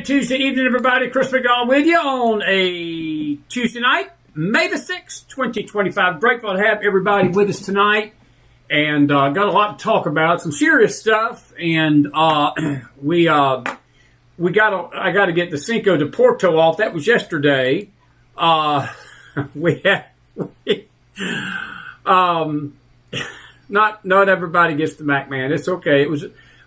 Tuesday evening, everybody. Chris McDonald with you on a Tuesday night, May the 6th, 2025. Grateful to have everybody with us tonight. And got a lot to talk about, some serious stuff. And I got to get the Cinco de Porto off. That was yesterday. Not everybody gets the Mac Man. It's okay.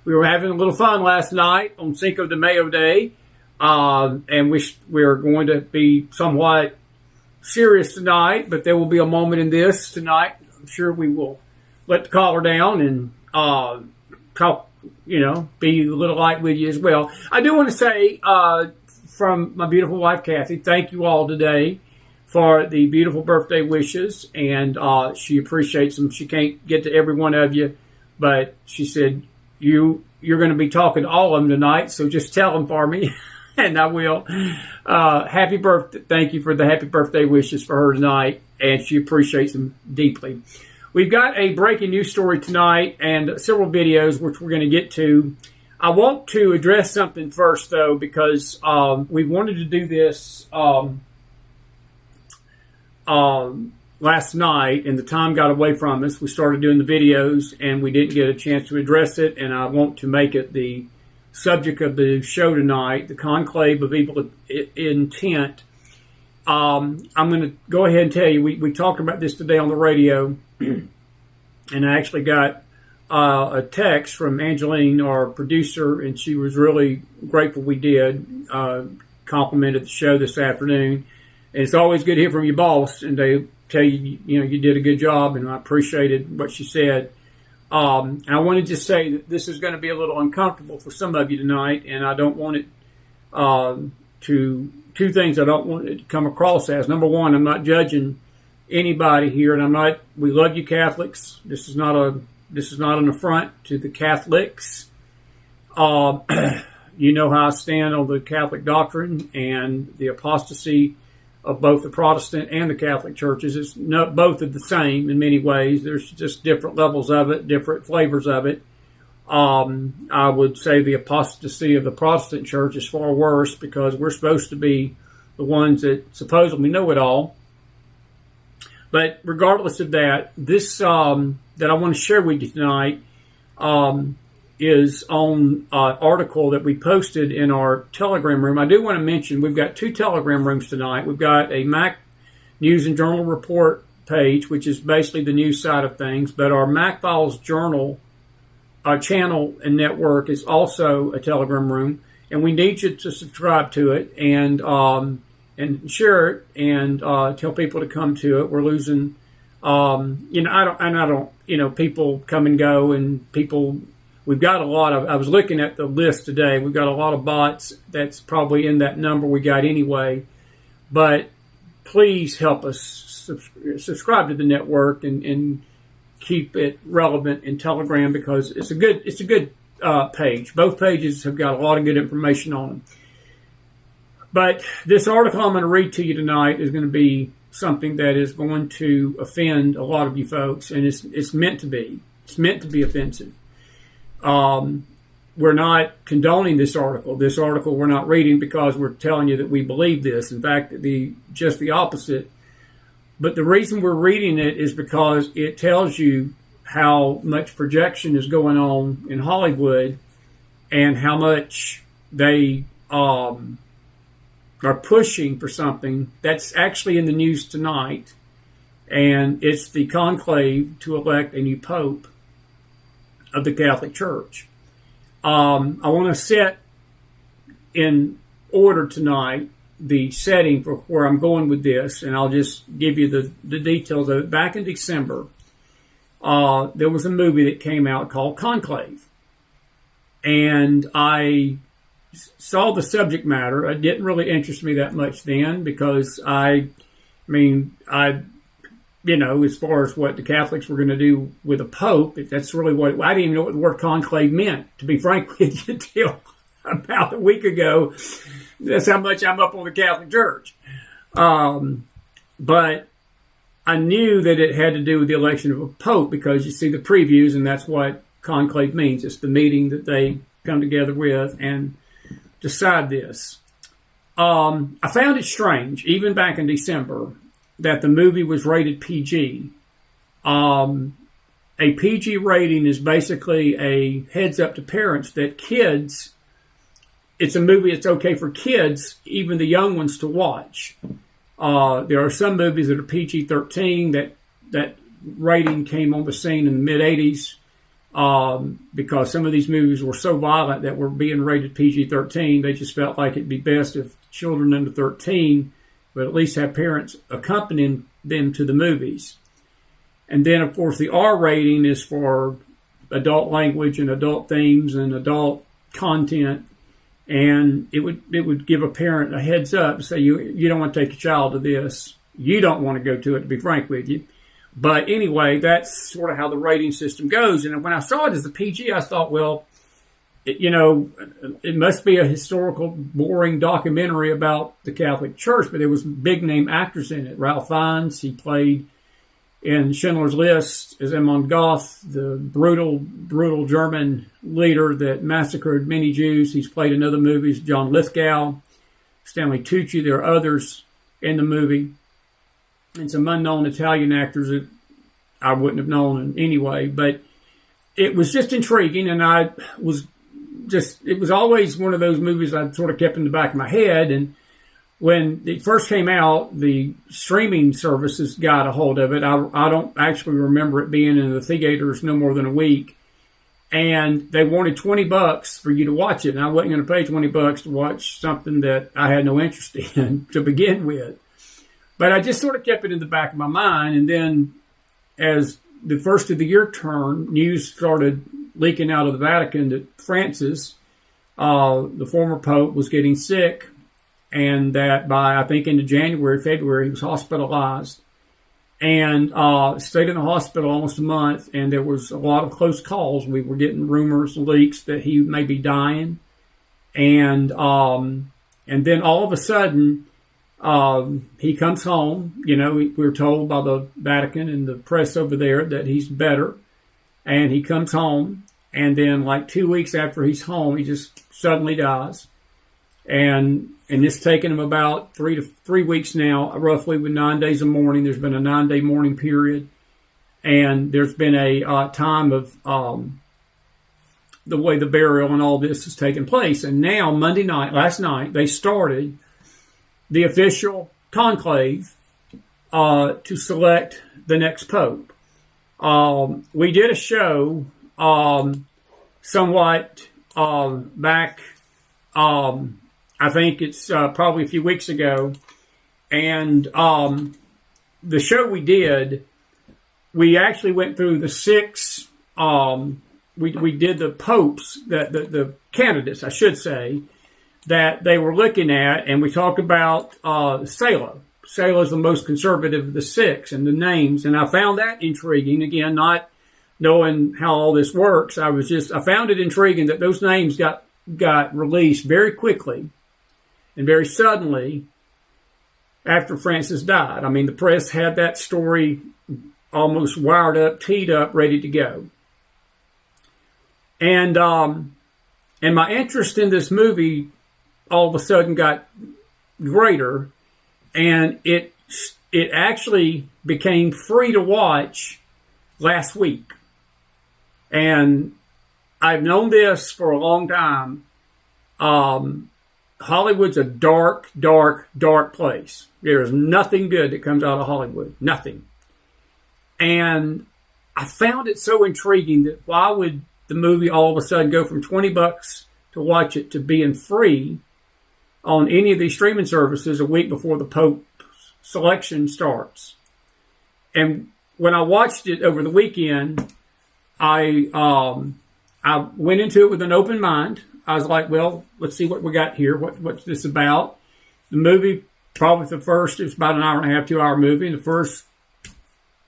We were having a little fun last night on Cinco de Mayo Day, and we're going to be somewhat serious tonight. But there will be a moment in this tonight. I'm sure we will let the caller down and talk. Be a little light with you as well. I do want to say from my beautiful wife Kathy, thank you all today for the beautiful birthday wishes, and she appreciates them. She can't get to every one of you, but she said, you're going to be talking to all of them tonight, so just tell them for me, and I will. Happy birthday. Thank you for the happy birthday wishes for her tonight, and she appreciates them deeply. We've got a breaking news story tonight and several videos, which we're going to get to. I want to address something first, though, because we wanted to do this last night, and the time got away from us. We started doing the videos, and we didn't get a chance to address it, and I want to make it the subject of the show tonight, the Conclave of Evil Intent. I'm going to go ahead and tell you, we talked about this today on the radio, and I actually got a text from Angeline, our producer, and she was really grateful we did, complimented the show this afternoon. And it's always good to hear from your boss, and they tell you, you did a good job, and I appreciated what she said. And I want to just say that this is going to be a little uncomfortable for some of you tonight, and I don't want it two things I don't want it to come across as. Number one, I'm not judging anybody here, and we love you Catholics. This is not an affront to the Catholics. You know how I stand on the Catholic doctrine and the apostasy of both the Protestant and the Catholic churches. Both are the same in many ways. There's just different levels of it, different flavors of it. I would say the apostasy of the Protestant church is far worse because we're supposed to be the ones that supposedly know it all. But regardless of that, this that I want to share with you tonight is on an article that we posted in our Telegram room. I do want to mention we've got two Telegram rooms tonight. We've got a Mac News and Journal Report page, which is basically the news side of things, but our McFiles Journal channel and network is also a Telegram room, and we need you to subscribe to it and share it and tell people to come to it. We're losing, people come and go, and people. We've got a lot of. I was looking at the list today. We've got a lot of bots. That's probably in that number we got anyway. But please help us subscribe to the network and keep it relevant in Telegram because it's a good page. Both pages have got a lot of good information on them. But this article I'm going to read to you tonight is going to be something that is going to offend a lot of you folks, and it's meant to be. It's meant to be offensive. We're not condoning this article. This article we're not reading because we're telling you that we believe this. In fact, just the opposite. But the reason we're reading it is because it tells you how much projection is going on in Hollywood and how much they are pushing for something that's actually in the news tonight. And it's the conclave to elect a new pope of the Catholic Church. I want to set in order tonight the setting for where I'm going with this, and I'll just give you the details of it. Back in December, there was a movie that came out called Conclave, and I saw the subject matter. It didn't really interest me that much then because as far as what the Catholics were going to do with a pope, that's really what I didn't even know what the word conclave meant, to be frank with you, until about a week ago. That's how much I'm up on the Catholic Church. But I knew that it had to do with the election of a pope because you see the previews, and that's what conclave means. It's the meeting that they come together with and decide this. I found it strange, even back in December, that the movie was rated PG. A PG rating is basically a heads up to parents that kids, it's a movie that's okay for kids, even the young ones, to watch. There are some movies that are PG-13. That rating came on the scene in the mid-'80s because some of these movies were so violent that were being rated PG-13. They just felt like it'd be best if children under 13 but at least have parents accompanying them to the movies. And then, of course, the R rating is for adult language and adult themes and adult content. And it would give a parent a heads up to say, you don't want to take your child to this. you don't want to go to it, to be frank with you. But anyway, that's sort of how the rating system goes. And when I saw it as a PG, I thought, well, it must be a historical, boring documentary about the Catholic Church, but there was big name actors in it. Ralph Fiennes, he played in Schindler's List as Edmund Goth, the brutal German leader that massacred many Jews. He's played in other movies. John Lithgow, Stanley Tucci. There are others in the movie, and some unknown Italian actors that I wouldn't have known anyway. But it was just intriguing, and it was always one of those movies I sort of kept in the back of my head. And when it first came out, the streaming services got a hold of it. I don't actually remember it being in the theaters no more than a week. And they wanted $20 for you to watch it. And I wasn't going to pay $20 to watch something that I had no interest in to begin with. But I just sort of kept it in the back of my mind. And then as the first of the year turned, news started leaking out of the Vatican that Francis, the former Pope, was getting sick, and that by, I think, into January, February, he was hospitalized and stayed in the hospital almost a month, and there was a lot of close calls. We were getting rumors, leaks that he may be dying, and then all of a sudden, he comes home. We were told by the Vatican and the press over there that he's better, and he comes home, and then like 2 weeks after he's home, he just suddenly dies. And it's taken him about 3 weeks now, roughly, with 9 days of mourning. There's been a 9-day mourning period. And there's been a time of the way the burial and all this has taken place. And now, last night, they started the official conclave to select the next pope. We did a show somewhat back, I think it's probably a few weeks ago, and the show we did, we actually went through the six, we did the popes, the candidates, I should say, that they were looking at, and we talked about Sela. Sela is the most conservative of the six, and the names, and I found that intriguing. Again, not knowing how all this works, I found it intriguing that those names got released very quickly and very suddenly after Francis died. I mean, the press had that story almost wired up, teed up, ready to go. And my interest in this movie all of a sudden got greater, and it actually became free to watch last week. And I've known this for a long time. Hollywood's a dark, dark, dark place. There is nothing good that comes out of Hollywood. Nothing. And I found it so intriguing that why would the movie all of a sudden go from $20 to watch it to being free on any of these streaming services a week before the Pope selection starts? And when I watched it over the weekend, I went into it with an open mind. I was like, well, let's see what we got here. What's this about? The movie, probably it was about an hour and a half, 2 hour movie. And the first,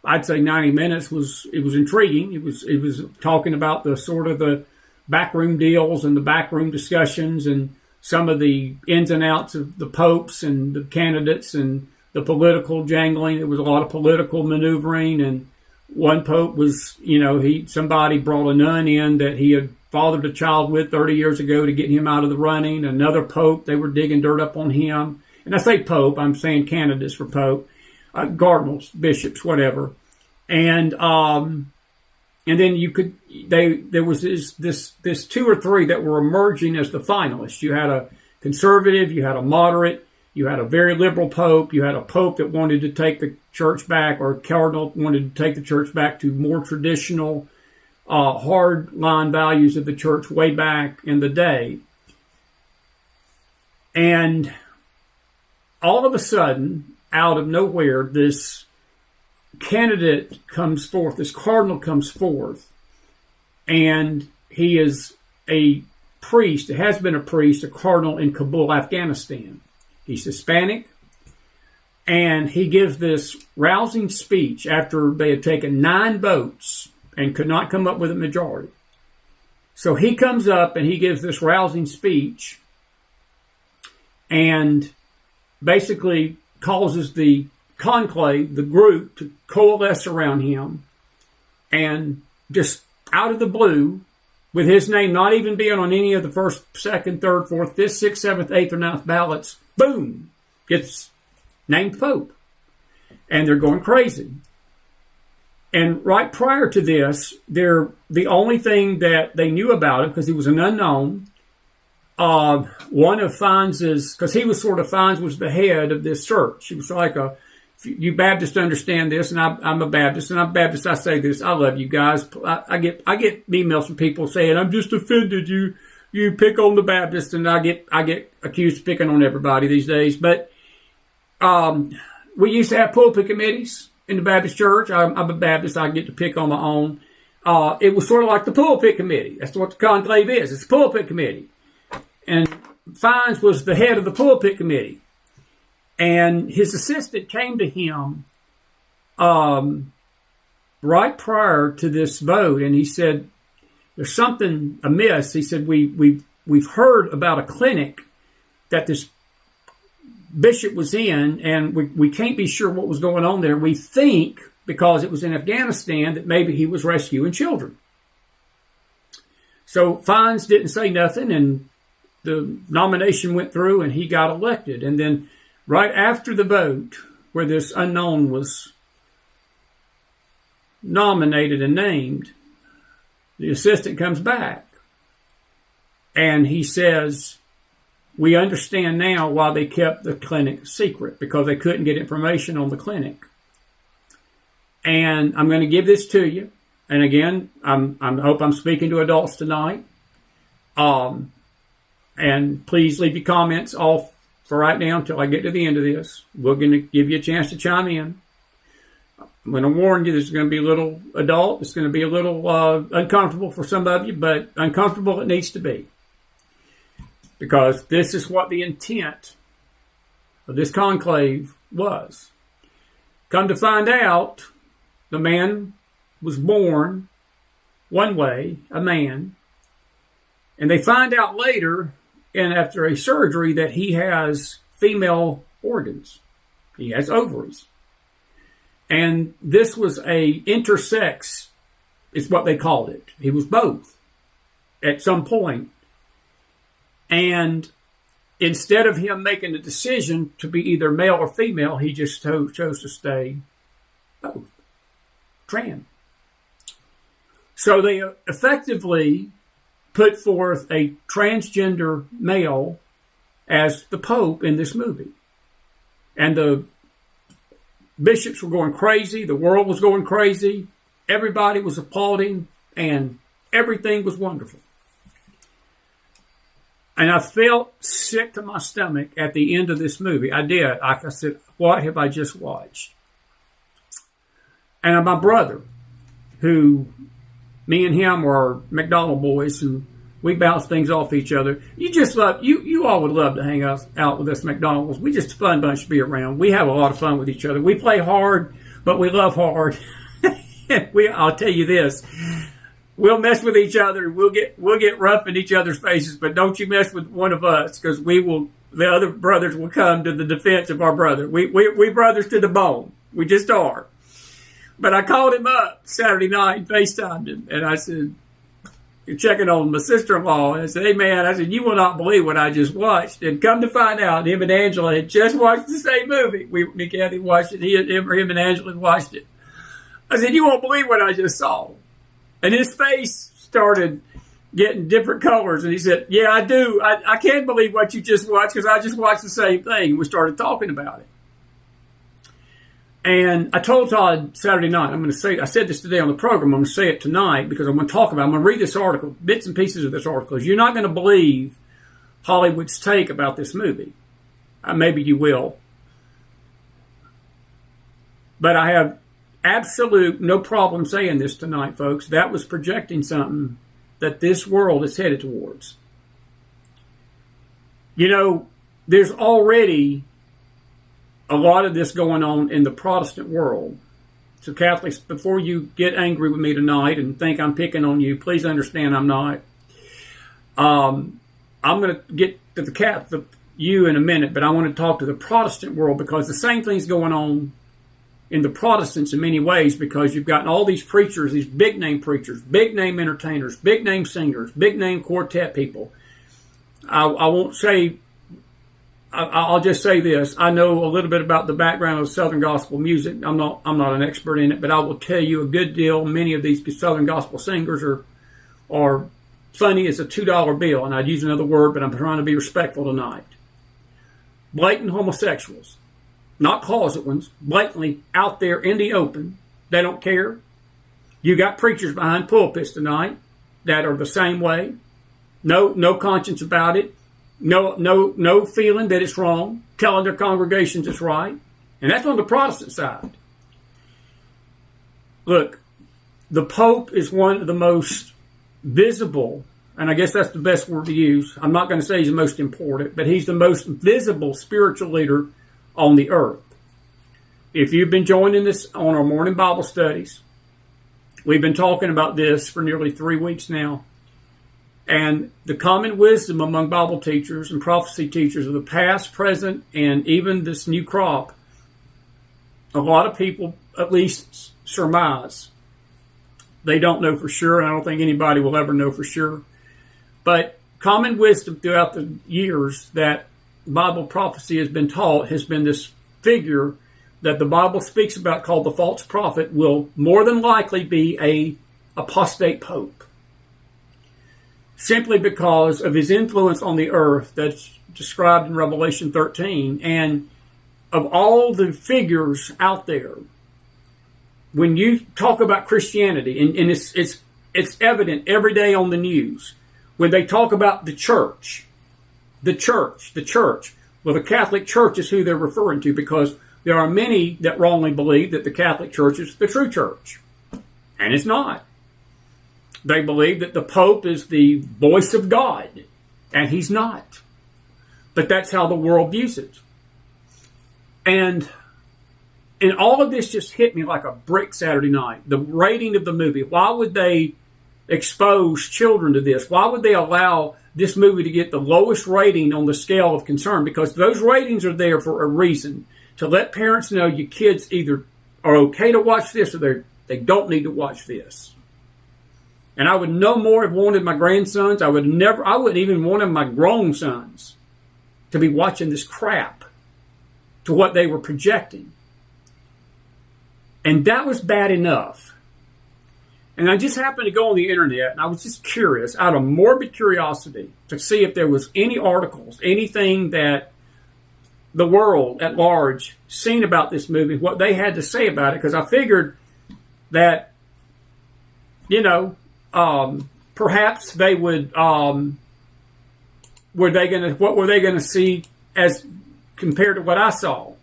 I'd say 90 minutes it was intriguing. It was talking about the sort of the backroom deals and the backroom discussions and some of the ins and outs of the popes and the candidates and the political jangling. There was a lot of political maneuvering, and one pope was, somebody brought a nun in that he had fathered a child with 30 years ago to get him out of the running. Another pope, they were digging dirt up on him. And I say pope, I'm saying candidates for pope, cardinals, bishops, whatever. And then there was this two or three that were emerging as the finalists. You had a conservative, you had a moderate, you had a very liberal pope, you had a pope that wanted to take the church back, or a cardinal wanted to take the church back to more traditional, hard line values of the church way back in the day. And all of a sudden, out of nowhere, this candidate comes forth, this cardinal comes forth, and he is a priest, it has been a priest, a cardinal in Kabul, Afghanistan. He's Hispanic. He's a 50-50 chance that he will be the next pope. And I think that the Vatican, the press, has And he gives this rousing speech after they had taken 9 votes and could not come up with a majority. So he comes up and he gives this rousing speech and basically causes the conclave, the group, to coalesce around him. And just out of the blue, with his name not even being on any of the first, second, third, fourth, fifth, sixth, seventh, eighth, or ninth ballots, boom, gets named Pope. And they're going crazy. And right prior to this, the only thing that they knew about him, because he was an unknown, one of Fines's, because he was sort of, Fines was the head of this church. He was like you Baptists understand this, and I'm a Baptist, and I'm Baptist, I say this, I love you guys. I get emails from people saying, I'm just offended you pick on the Baptist, and I get accused of picking on everybody these days. But we used to have pulpit committees in the Baptist church. I'm a Baptist, I get to pick on my own. It was sort of like the pulpit committee. That's what the conclave is. It's a pulpit committee. And Fines was the head of the pulpit committee. And his assistant came to him right prior to this vote, and he said, there's something amiss. He said, we've heard about a clinic that this bishop was in, and we can't be sure what was going on there. We think, because it was in Afghanistan, that maybe he was rescuing children. So Fines didn't say nothing, and the nomination went through, and he got elected. And then right after the vote, where this unknown was nominated and named, the assistant comes back, and he says, we understand now why they kept the clinic secret, because they couldn't get information on the clinic. And I'm going to give this to you. And again, I hope I'm speaking to adults tonight. And please leave your comments off for right now until I get to the end of this. We're going to give you a chance to chime in. I'm going to warn you, this is going to be a little adult. It's going to be a little uncomfortable for some of you, but uncomfortable it needs to be. Because this is what the intent of this conclave was. Come to find out, the man was born one way, a man, and they find out later, and after a surgery, that he has female organs. He has ovaries. And this was a intersex, is what they called it. He was both at some point. And instead of him making a decision to be either male or female, he just chose to stay both. Trans. So they effectively put forth a transgender male as the Pope in this movie. And the bishops were going crazy. The world was going crazy. Everybody was applauding, and everything was wonderful. And I felt sick to my stomach at the end of this movie. I did. I said, what have I just watched? And my brother, who, me and him were McDonald boys, and we bounce things off each other. You all would love to hang out with us McDonald's. We just a fun bunch to be around. We have a lot of fun with each other. We play hard, but we love hard. I'll tell you this. We'll mess with each other. We'll get rough in each other's faces, but don't you mess with one of us, because the other brothers will come to the defense of our brother. We brothers to the bone. We just are. But I called him up Saturday night and FaceTimed him, and I said, you're checking on my sister-in-law. And I said, hey man, I said, you will not believe what I just watched. And come to find out, him and Angela had just watched the same movie. Me and Kathy watched it. Him and Angela watched it. I said, you won't believe what I just saw. And his face started getting different colors. And he said, yeah, I do. I can't believe what you just watched, because I just watched the same thing. We started talking about it. And I told Todd Saturday night, I said this today on the program, I'm going to say it tonight because I'm going to talk about it. I'm going to read this article, bits and pieces of this article. You're not going to believe Hollywood's take about this movie. Maybe you will. But I have absolute no problem saying this tonight, folks. That was projecting something that this world is headed towards. You know, there's already a lot of this going on in the Protestant world. So Catholics, before you get angry with me tonight and think I'm picking on you, please understand I'm not. I'm going to get to you in a minute, but I want to talk to the Protestant world, because the same thing's going on in the Protestants in many ways, because you've gotten all these preachers, these big name preachers, big name entertainers, big name singers, big name quartet people. I won't say, I'll just say this. I know a little bit about the background of Southern gospel music. I'm not an expert in it, but I will tell you a good deal. Many of these Southern gospel singers are funny as a $2 bill, and I'd use another word, but I'm trying to be respectful tonight. Blatant homosexuals, not closet ones, blatantly out there in the open. They don't care. You got preachers behind pulpits tonight that are the same way. No conscience about it. No feeling that it's wrong, telling their congregations it's right. And that's on the Protestant side. Look, the Pope is one of the most visible, and I guess that's the best word to use. I'm not going to say he's the most important, but he's the most visible spiritual leader on the earth. If you've been joining us on our morning Bible studies, we've been talking about this for nearly 3 weeks now. And the common wisdom among Bible teachers and prophecy teachers of the past, present, and even this new crop, a lot of people at least surmise. They don't know for sure, and I don't think anybody will ever know for sure. But common wisdom throughout the years that Bible prophecy has been taught has been this figure that the Bible speaks about called the false prophet will more than likely be a apostate pope. Simply because of his influence on the earth that's described in Revelation 13. And of all the figures out there, when you talk about Christianity, and it's evident every day on the news, when they talk about the church, well, the Catholic Church is who they're referring to, because there are many that wrongly believe that the Catholic Church is the true church. And it's not. They believe that the Pope is the voice of God, and he's not. But that's how the world views it. And all of this just hit me like a brick Saturday night. The rating of the movie. Why would they expose children to this? Why would they allow this movie to get the lowest rating on the scale of concern? Because those ratings are there for a reason. To let parents know your kids either are okay to watch this or they don't need to watch this. And I would no more have wanted my grandsons. I wouldn't even want my grown sons to be watching this crap to what they were projecting. And that was bad enough. And I just happened to go on the internet, and I was just curious, out of morbid curiosity, to see if there was any articles, anything that the world at large seen about this movie, what they had to say about it, because I figured that, perhaps they would, what were they going to see as compared to what I saw?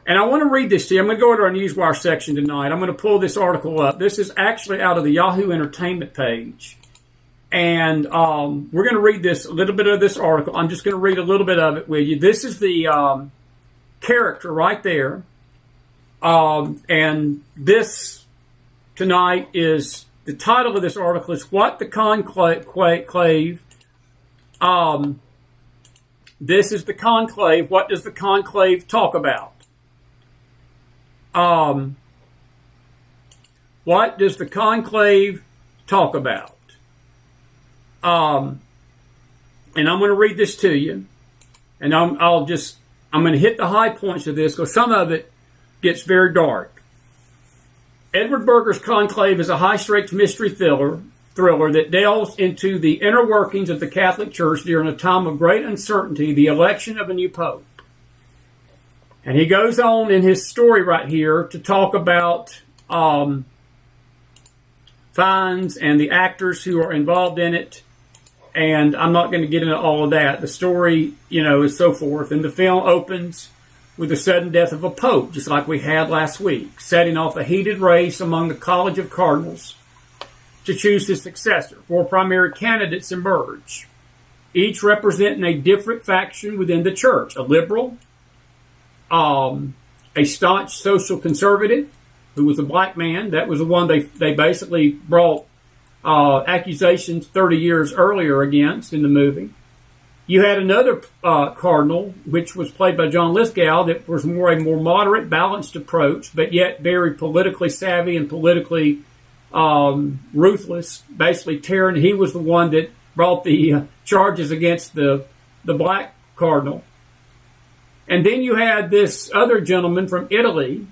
And I want to read this to you. I'm going to go to our Newswire section tonight. I'm going to pull this article up. This is actually out of the Yahoo Entertainment page. And we're going to read a little bit of this article. I'm just going to read a little bit of it with you. This is the character right there. And this tonight is, the title of this article is What the Conclave, this is the Conclave. What does the Conclave talk about? What does the Conclave talk about? And I'm going to read this to you, and I'm going to hit the high points of this because some of it gets very dark. Edward Berger's Conclave is a high-stakes mystery thriller that delves into the inner workings of the Catholic Church during a time of great uncertainty, the election of a new pope. And he goes on in his story right here to talk about fines and the actors who are involved in it. And I'm not going to get into all of that. The story, is so forth. And the film opens with the sudden death of a pope, just like we had last week, setting off a heated race among the College of Cardinals to choose his successor. 4 primary candidates emerge, each representing a different faction within the church: a liberal, a staunch social conservative who was a black man. That was the one they basically brought accusations 30 years earlier against in the movie. You had another cardinal, which was played by John Lithgow, that was a more moderate, balanced approach, but yet very politically savvy and politically ruthless. Basically, he was the one that brought the charges against the black cardinal. And then you had this other gentleman from Italy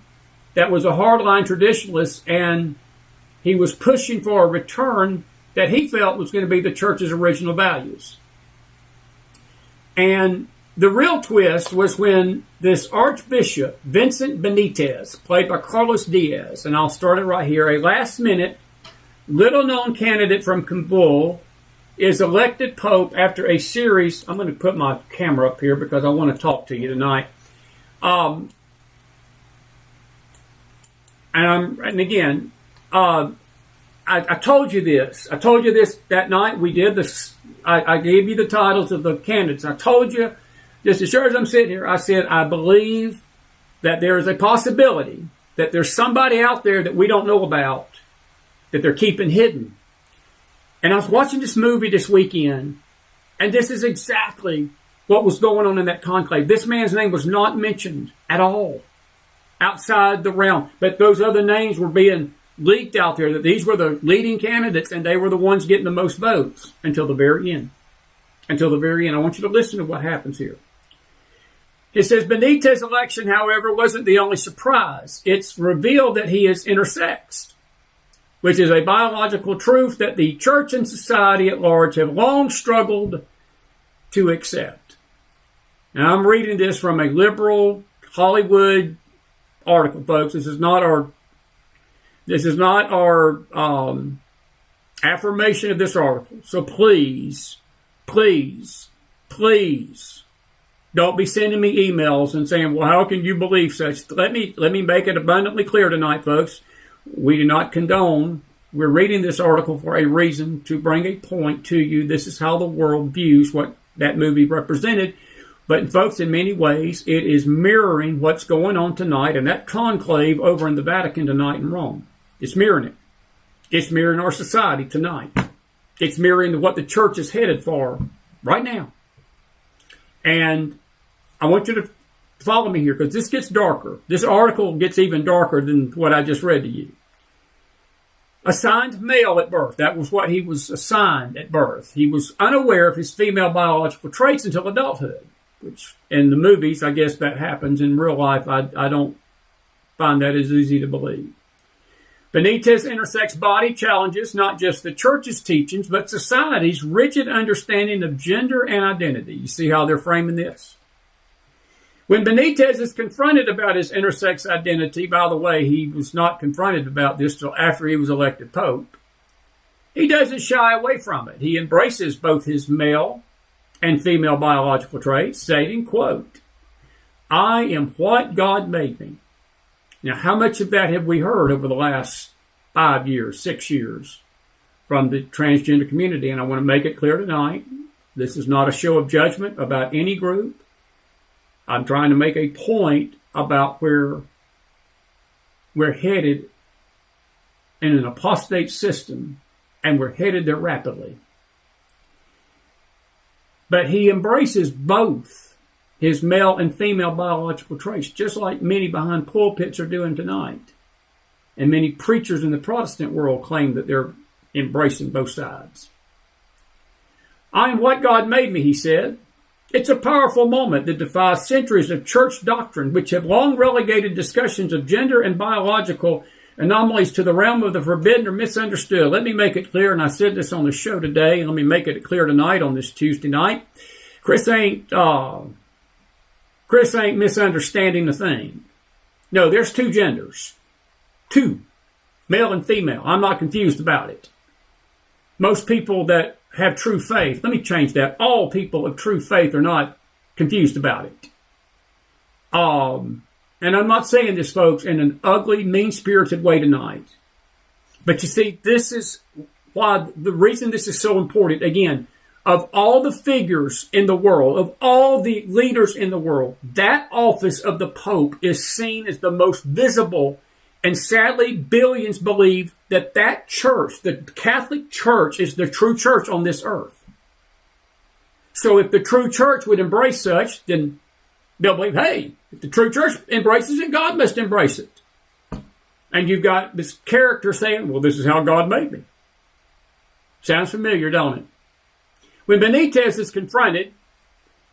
that was a hardline traditionalist, and he was pushing for a return that he felt was going to be the church's original values. And the real twist was when this Archbishop, Vincent Benitez, played by Carlos Diaz, and I'll start it right here, a last-minute, little-known candidate from Kabul, is elected Pope after a series. I'm going to put my camera up here because I want to talk to you tonight. I told you this. I told you this that night we did this. I gave you the titles of the candidates. I told you, just as sure as I'm sitting here, I said, I believe that there is a possibility that there's somebody out there that we don't know about that they're keeping hidden. And I was watching this movie this weekend, and this is exactly what was going on in that conclave. This man's name was not mentioned at all outside the realm, but those other names were being leaked out there, that these were the leading candidates and they were the ones getting the most votes until the very end. Until the very end. I want you to listen to what happens here. It says, Benitez's election, however, wasn't the only surprise. It's revealed that he is intersex, which is a biological truth that the church and society at large have long struggled to accept. Now, I'm reading this from a liberal Hollywood article, folks. This is not our affirmation of this article. So please, please, please don't be sending me emails and saying, well, how can you believe such? Let me make it abundantly clear tonight, folks. We do not condone. We're reading this article for a reason, to bring a point to you. This is how the world views what that movie represented. But folks, in many ways, it is mirroring what's going on tonight in that conclave over in the Vatican tonight in Rome. It's mirroring it. It's mirroring our society tonight. It's mirroring what the church is headed for right now. And I want you to follow me here, because this gets darker. This article gets even darker than what I just read to you. Assigned male at birth. That was what he was assigned at birth. He was unaware of his female biological traits until adulthood, which in the movies, I guess that happens. In real life, I don't find that as easy to believe. Benitez's intersex body challenges not just the church's teachings, but society's rigid understanding of gender and identity. You see how they're framing this? When Benitez is confronted about his intersex identity, by the way, he was not confronted about this till after he was elected Pope, he doesn't shy away from it. He embraces both his male and female biological traits, stating, quote, I am what God made me. Now, how much of that have we heard over the last 5 years, 6 years from the transgender community? And I want to make it clear tonight, this is not a show of judgment about any group. I'm trying to make a point about where we're headed in an apostate system, and we're headed there rapidly. But he embraces both his male and female biological traits, just like many behind pulpits are doing tonight. And many preachers in the Protestant world claim that they're embracing both sides. I am what God made me, he said. It's a powerful moment that defies centuries of church doctrine, which have long relegated discussions of gender and biological anomalies to the realm of the forbidden or misunderstood. Let me make it clear, and I said this on the show today, and let me make it clear tonight on this Tuesday night. Chris ain't misunderstanding the thing. No, there's two genders. Two. Male and female. I'm not confused about it. Most people that have true faith, let me change that. All people of true faith are not confused about it. And I'm not saying this, folks, in an ugly, mean-spirited way tonight. But you see, this is why, the reason this is so important. Again, of all the figures in the world, of all the leaders in the world, that office of the Pope is seen as the most visible. And sadly, billions believe that that church, the Catholic Church, is the true church on this earth. So if the true church would embrace such, then they'll believe, hey, if the true church embraces it, God must embrace it. And you've got this character saying, well, this is how God made me. Sounds familiar, don't it? When Benitez is confronted,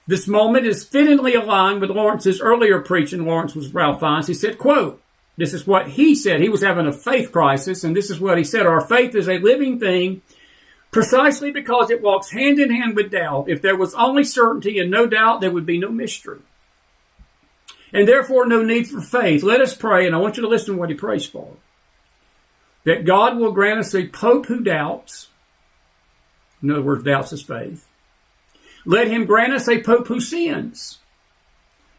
this moment is fittingly aligned with Lawrence's earlier preaching. Lawrence was Ralph Fiennes. He said, quote, this is what he said. He was having a faith crisis, and this is what he said. Our faith is a living thing precisely because it walks hand in hand with doubt. If there was only certainty and no doubt, there would be no mystery. And therefore, no need for faith. Let us pray, and I want you to listen to what he prays for. That God will grant us a Pope who doubts. In other words, doubts his faith. Let him grant us a Pope who sins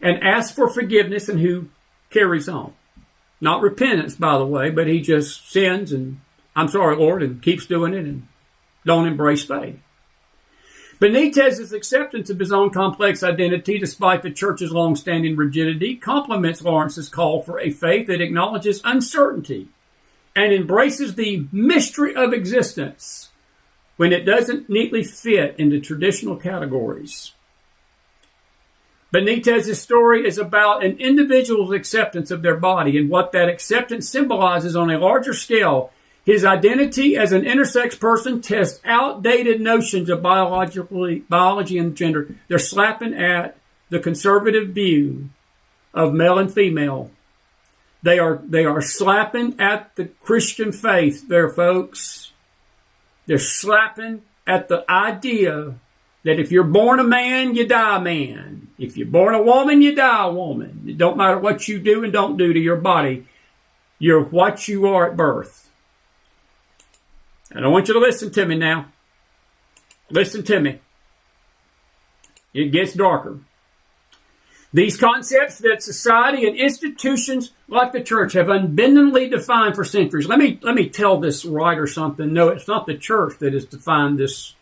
and asks for forgiveness and who carries on. Not repentance, by the way, but he just sins and, I'm sorry, Lord, and keeps doing it and don't embrace faith. Benitez's acceptance of his own complex identity, despite the church's long-standing rigidity, complements Lawrence's call for a faith that acknowledges uncertainty and embraces the mystery of existence when it doesn't neatly fit into traditional categories. Benitez's story is about an individual's acceptance of their body and what that acceptance symbolizes on a larger scale. His identity as an intersex person tests outdated notions of biology and gender. They're slapping at the conservative view of male and female. They are slapping at the Christian faith there, folks. They're slapping at the idea that if you're born a man, you die a man. If you're born a woman, you die a woman. It don't matter what you do and don't do to your body. You're what you are at birth. And I want you to listen to me now. Listen to me. It gets darker. These concepts that society and institutions like the church have unbendingly defined for centuries. Let me tell this writer something. No, it's not the church that has defined this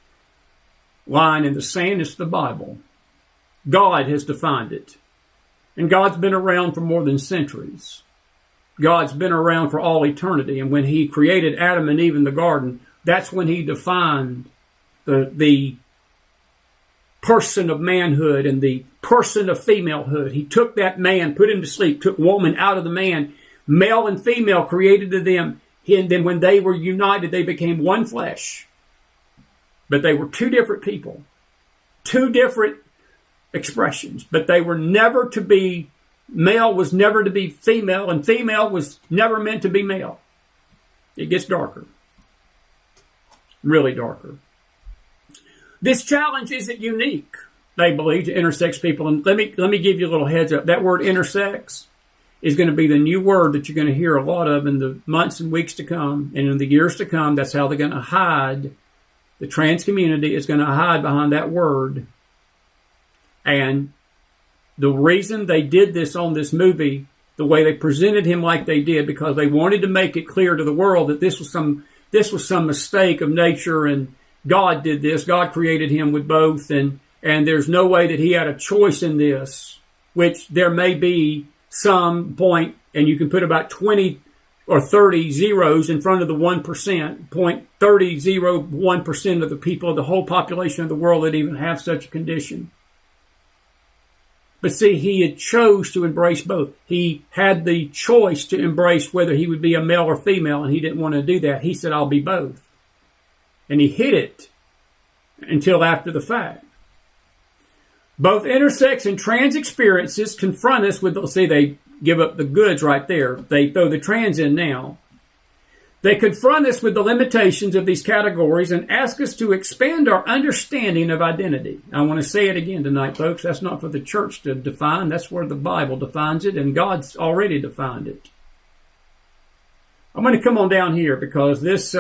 line in the sand. It's the Bible. God has defined it. And God's been around for more than centuries. God's been around for all eternity. And when he created Adam and Eve in the garden, that's when he defined the person of manhood and the person of femalehood. He took that man, put him to sleep, took woman out of the man, male and female created to them. And then when they were united, they became one flesh. But they were two different people, two different expressions, but they were never to be, male was never to be female, and female was never meant to be male. It gets darker. Really darker. This challenge isn't unique, they believe, to intersex people. And let me give you a little heads up. That word intersex is going to be the new word that you're going to hear a lot of in the months and weeks to come, and in the years to come. That's how they're going to hide. The trans community is going to hide behind that word. And the reason they did this on this movie, the way they presented him like they did, because they wanted to make it clear to the world that this was some mistake of nature, and God did this. God created him with both, and there's no way that he had a choice in this, which there may be some point, and you can put about 20 or 30 zeros in front of the 1%, 0.3001% of the people of the whole population of the world that even have such a condition. But see, he had chose to embrace both. He had the choice to embrace whether he would be a male or female, and he didn't want to do that. He said, I'll be both. And he hid it until after the fact. Both intersex and trans experiences confront us with, see, they give up the goods right there. They throw the trans in now. They confront us with the limitations of these categories and ask us to expand our understanding of identity. I want to say it again tonight, folks. That's not for the church to define. That's where the Bible defines it, and God's already defined it. I'm going to come on down here because this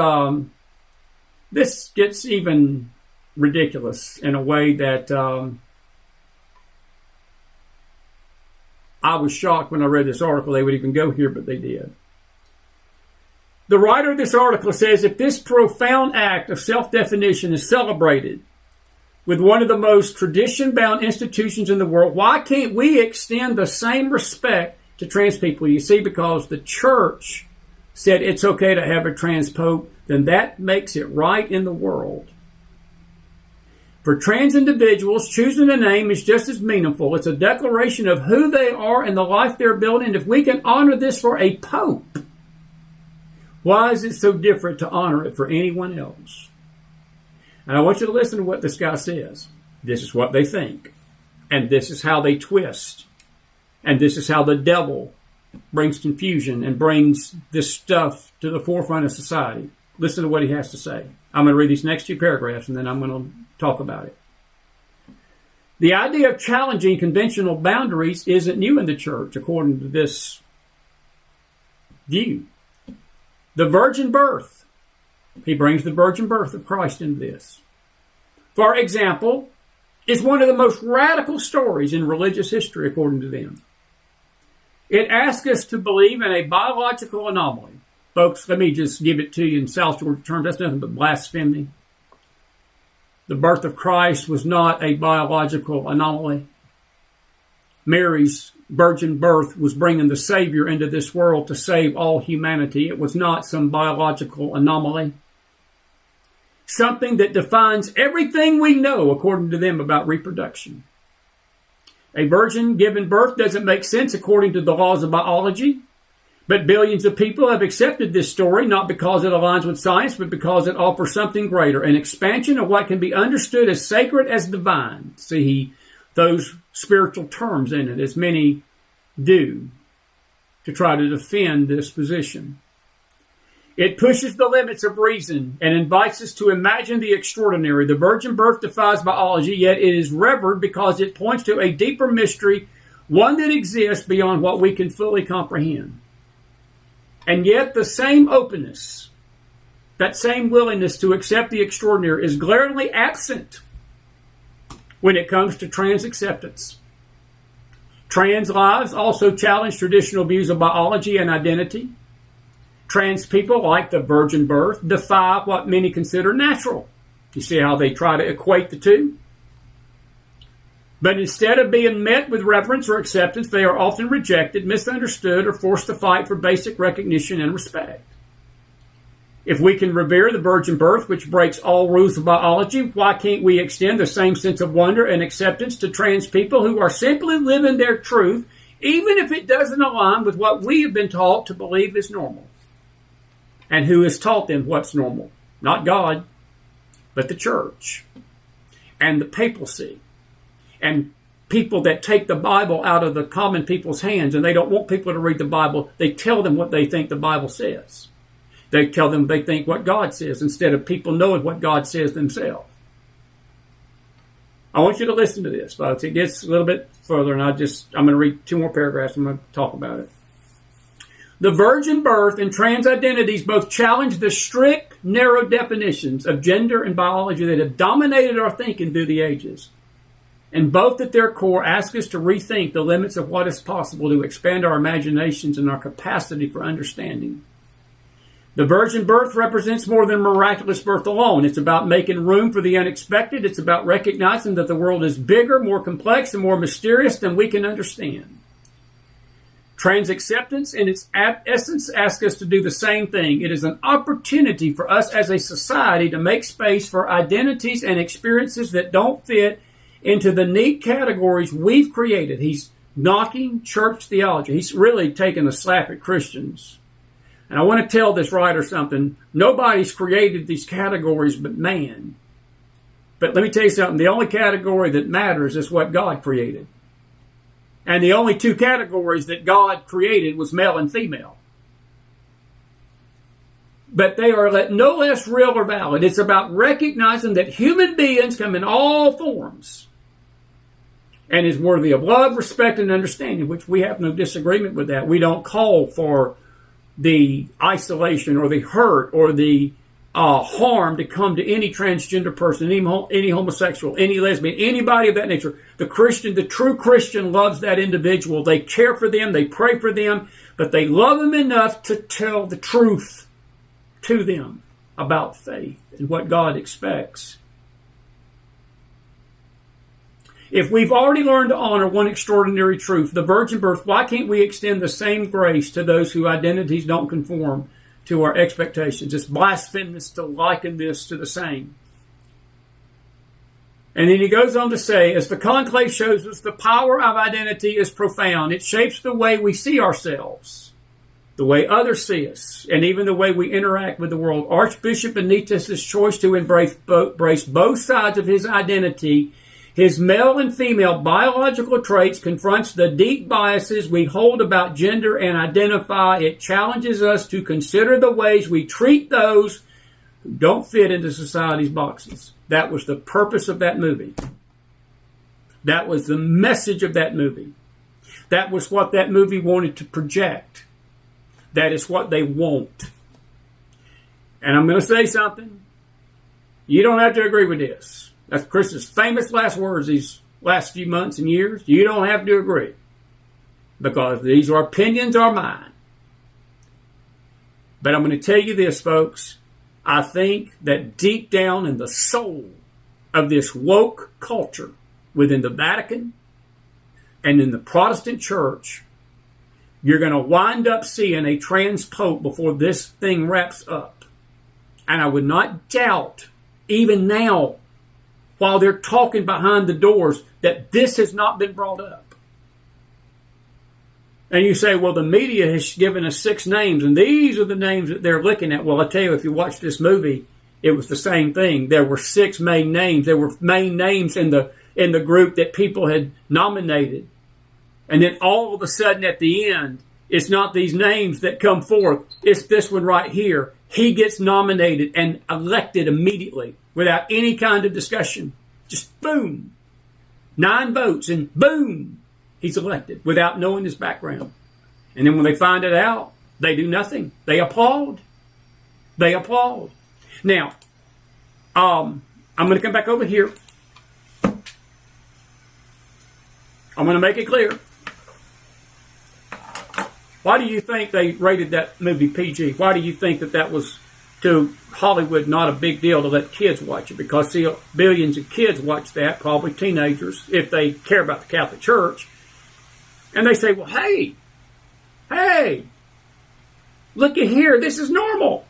gets even ridiculous in a way that I was shocked when I read this article they would even go here, but they did. The writer of this article says, if this profound act of self-definition is celebrated, with one of the most tradition-bound institutions in the world, why can't we extend the same respect to trans people? You see, because the church said it's okay to have a trans pope, then that makes it right in the world. For trans individuals, choosing a name is just as meaningful. It's a declaration of who they are and the life they're building. And if we can honor this for a pope, why is it so different to honor it for anyone else? And I want you to listen to what this guy says. This is what they think. And this is how they twist. And this is how the devil brings confusion and brings this stuff to the forefront of society. Listen to what he has to say. I'm going to read these next two paragraphs and then I'm going to talk about it. The idea of challenging conventional boundaries isn't new in the church, according to this view. The virgin birth. He brings the virgin birth of Christ into this. For example, is one of the most radical stories in religious history, according to them. It asks us to believe in a biological anomaly. Folks, let me just give it to you in South Georgia terms. That's nothing but blasphemy. The birth of Christ was not a biological anomaly. Mary's virgin birth was bringing the Savior into this world to save all humanity. It was not some biological anomaly. Something that defines everything we know, according to them, about reproduction. A virgin given birth doesn't make sense according to the laws of biology. But billions of people have accepted this story, not because it aligns with science, but because it offers something greater, an expansion of what can be understood as sacred as divine. See, those spiritual terms in it, as many do, to try to defend this position. It pushes the limits of reason and invites us to imagine the extraordinary. The virgin birth defies biology, yet it is revered because it points to a deeper mystery, one that exists beyond what we can fully comprehend. And yet the same openness, that same willingness to accept the extraordinary is glaringly absent when it comes to trans acceptance. Trans lives also challenge traditional views of biology and identity. Trans people, like the virgin birth, defy what many consider natural. You see how they try to equate the two? But instead of being met with reverence or acceptance, they are often rejected, misunderstood, or forced to fight for basic recognition and respect. If we can revere the virgin birth, which breaks all rules of biology, why can't we extend the same sense of wonder and acceptance to trans people who are simply living their truth, even if it doesn't align with what we have been taught to believe is normal? And who has taught them what's normal? Not God, but the church and the papacy. And people that take the Bible out of the common people's hands, and they don't want people to read the Bible. They tell them what they think the Bible says. They tell them they think what God says, instead of people knowing what God says themselves. I want you to listen to this, folks. It gets a little bit further, and I'm going to read two more paragraphs. I'm going to talk about it. The virgin birth and trans identities both challenge the strict, narrow definitions of gender and biology that have dominated our thinking through the ages. And both at their core ask us to rethink the limits of what is possible, to expand our imaginations and our capacity for understanding. The virgin birth represents more than miraculous birth alone. It's about making room for the unexpected. It's about recognizing that the world is bigger, more complex, and more mysterious than we can understand. Trans acceptance, in its essence, asks us to do the same thing. It is an opportunity for us as a society to make space for identities and experiences that don't fit into the neat categories we've created. He's knocking church theology. He's really taking a slap at Christians. And I want to tell this writer something. Nobody's created these categories but man. But let me tell you something. The only category that matters is what God created. And the only two categories that God created was male and female. But they are no less real or valid. It's about recognizing that human beings come in all forms and is worthy of love, respect, and understanding, which we have no disagreement with that. We don't call for the isolation or the hurt or the harm to come to any transgender person, any homosexual, any lesbian, anybody of that nature. The true Christian loves that individual. They care for them, they pray for them, but they love them enough to tell the truth to them about faith and what God expects. If we've already learned to honor one extraordinary truth, the virgin birth, why can't we extend the same grace to those whose identities don't conform to our expectations? It's blasphemous to liken this to the same. And then he goes on to say, as the conclave shows us, the power of identity is profound. It shapes the way we see ourselves, the way others see us, and even the way we interact with the world. Archbishop Benitez's choice to embrace both sides of his identity, his male and female biological traits, confronts the deep biases we hold about gender and identify. It challenges us to consider the ways we treat those who don't fit into society's boxes. That was the purpose of that movie. That was the message of that movie. That was what that movie wanted to project. That is what they want. And I'm going to say something. You don't have to agree with this. That's Chris's famous last words these last few months and years. You don't have to agree. Because these are opinions are mine. But I'm going to tell you this, folks. I think that deep down in the soul of this woke culture within the Vatican and in the Protestant church, you're going to wind up seeing a trans pope before this thing wraps up. And I would not doubt, even now, while they're talking behind the doors, that this has not been brought up. And you say, well, the media has given us 6 names, and these are the names that they're looking at. Well, I tell you, if you watch this movie, it was the same thing. There were 6 main names. There were main names in the group that people had nominated. And then all of a sudden at the end, it's not these names that come forth. It's this one right here. He gets nominated and elected immediately without any kind of discussion. Just boom. 9 votes and boom. He's elected without knowing his background. And then when they find it out, they do nothing. They applaud. They applaud. Now, I'm going to come back over here. I'm going to make it clear. Why do you think they rated that movie PG? Why do you think that was, to Hollywood, not a big deal to let kids watch it? Because, see, billions of kids watch that, probably teenagers, if they care about the Catholic Church. And they say, well, hey, look at here. This is normal.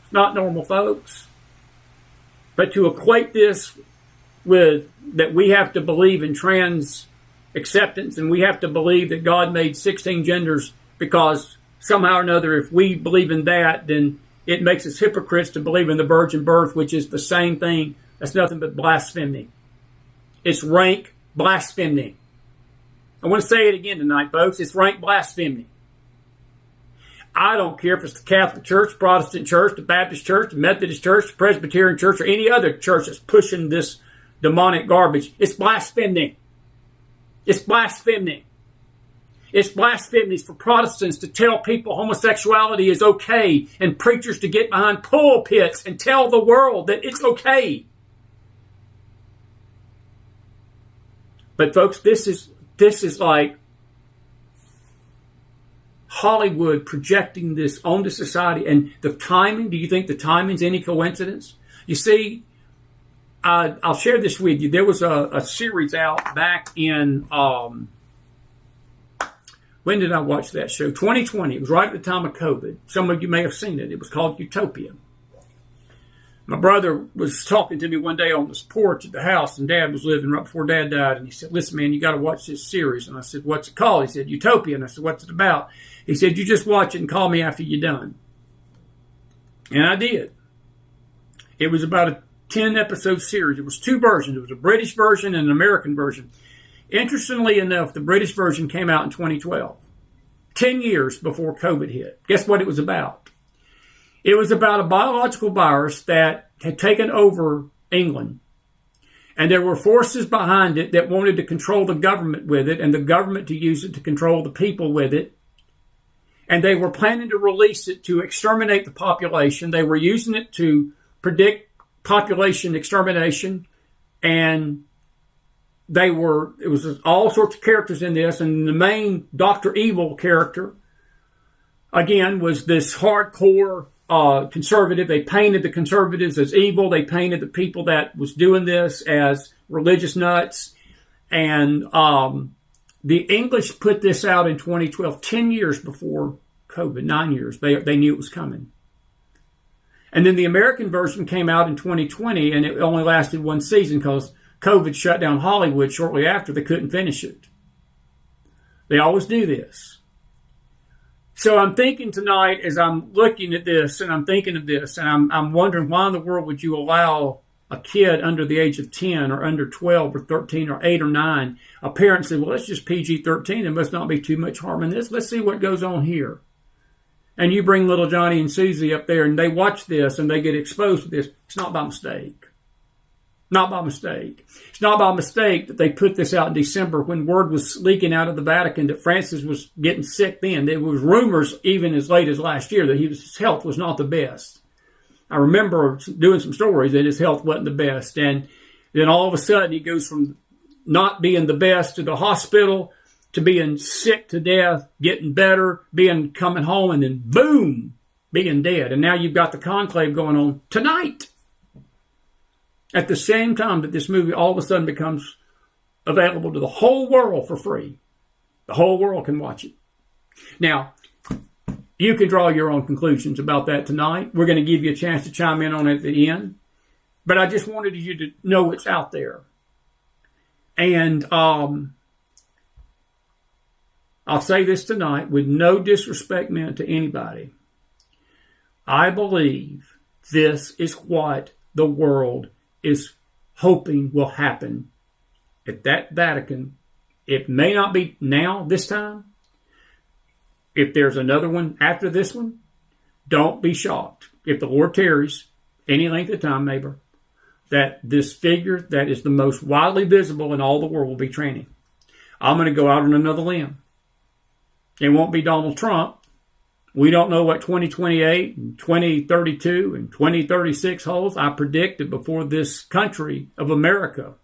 It's not normal, folks. But to equate this with that we have to believe in trans acceptance and we have to believe that God made 16 genders because somehow or another, if we believe in that, then it makes us hypocrites to believe in the virgin birth, which is the same thing. That's nothing but blasphemy. It's rank blasphemy. I want to say it again tonight, folks. It's rank blasphemy. I don't care if it's the Catholic Church, Protestant Church, the Baptist Church, the Methodist Church, the Presbyterian Church, or any other church that's pushing this demonic garbage. It's blasphemy. It's blasphemy. It's blasphemy for Protestants to tell people homosexuality is okay and preachers to get behind pulpits and tell the world that it's okay. But folks, this is like Hollywood projecting this onto society. And the timing, do you think the timing's any coincidence? You see, I'll share this with you. There was a series out back in, when did I watch that show? 2020. It was right at the time of COVID. Some of you may have seen it. It was called Utopia. My brother was talking to me one day on this porch at the house, and Dad was living right before Dad died. And he said, listen, man, you got to watch this series. And I said, what's it called? He said, Utopia. And I said, what's it about? He said, you just watch it and call me after you're done. And I did. It was about a 10-episode series. It was 2 versions. It was a British version and an American version. Interestingly enough, the British version came out in 2012, 10 years before COVID hit. Guess what it was about? It was about a biological virus that had taken over England. And there were forces behind it that wanted to control the government with it and the government to use it to control the people with it. And they were planning to release it to exterminate the population. They were using it to predict population extermination. And it was all sorts of characters in this. And the main Dr. Evil character, again, was this hardcore conservative. They painted the conservatives as evil. They painted the people that was doing this as religious nuts. And the English put this out in 2012, 10 years before COVID, 9 years. They knew it was coming. And then the American version came out in 2020, and it only lasted one season because COVID shut down Hollywood shortly after. They couldn't finish it. They always do this. So I'm thinking tonight as I'm looking at this, and I'm thinking of this, and I'm wondering why in the world would you allow a kid under the age of 10 or under 12 or 13 or 8 or 9, a parent said, well, it's just PG-13. There must not be too much harm in this. Let's see what goes on here. And you bring little Johnny and Susie up there and they watch this and they get exposed to this. It's not by mistake. Not by mistake. It's not by mistake that they put this out in December when word was leaking out of the Vatican that Francis was getting sick then. There was rumors even as late as last year that his health was not the best. I remember doing some stories that his health wasn't the best. And then all of a sudden he goes from not being the best to the hospital to being sick to death, getting better, coming home, and then boom, being dead. And now you've got the conclave going on tonight. At the same time that this movie all of a sudden becomes available to the whole world for free. The whole world can watch it. Now, you can draw your own conclusions about that tonight. We're going to give you a chance to chime in on it at the end. But I just wanted you to know it's out there. And I'll say this tonight with no disrespect meant to anybody. I believe this is what the world is hoping will happen at that Vatican. It may not be now, this time. If there's another one after this one, don't be shocked. If the Lord tarries any length of time, neighbor, that this figure that is the most widely visible in all the world will be tranny. I'm going to go out on another limb. It won't be Donald Trump. We don't know what 2028 and 2032 and 2036 holds. I predicted before this country of America,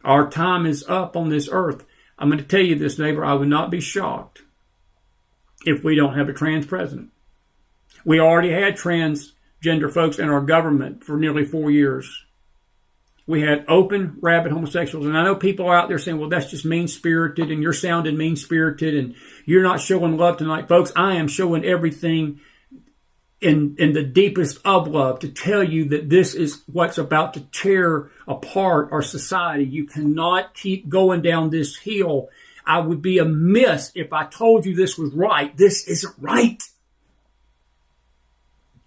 our time is up on this earth. I'm going to tell you this, neighbor, I would not be shocked if we don't have a trans president. We already had transgender folks in our government for nearly 4 years. We had open, rabid homosexuals. And I know people are out there saying, well, that's just mean-spirited and you're sounding mean-spirited and you're not showing love tonight. Folks, I am showing everything in the deepest of love to tell you that this is what's about to tear apart our society. You cannot keep going down this hill. I would be amiss if I told you this was right. This isn't right.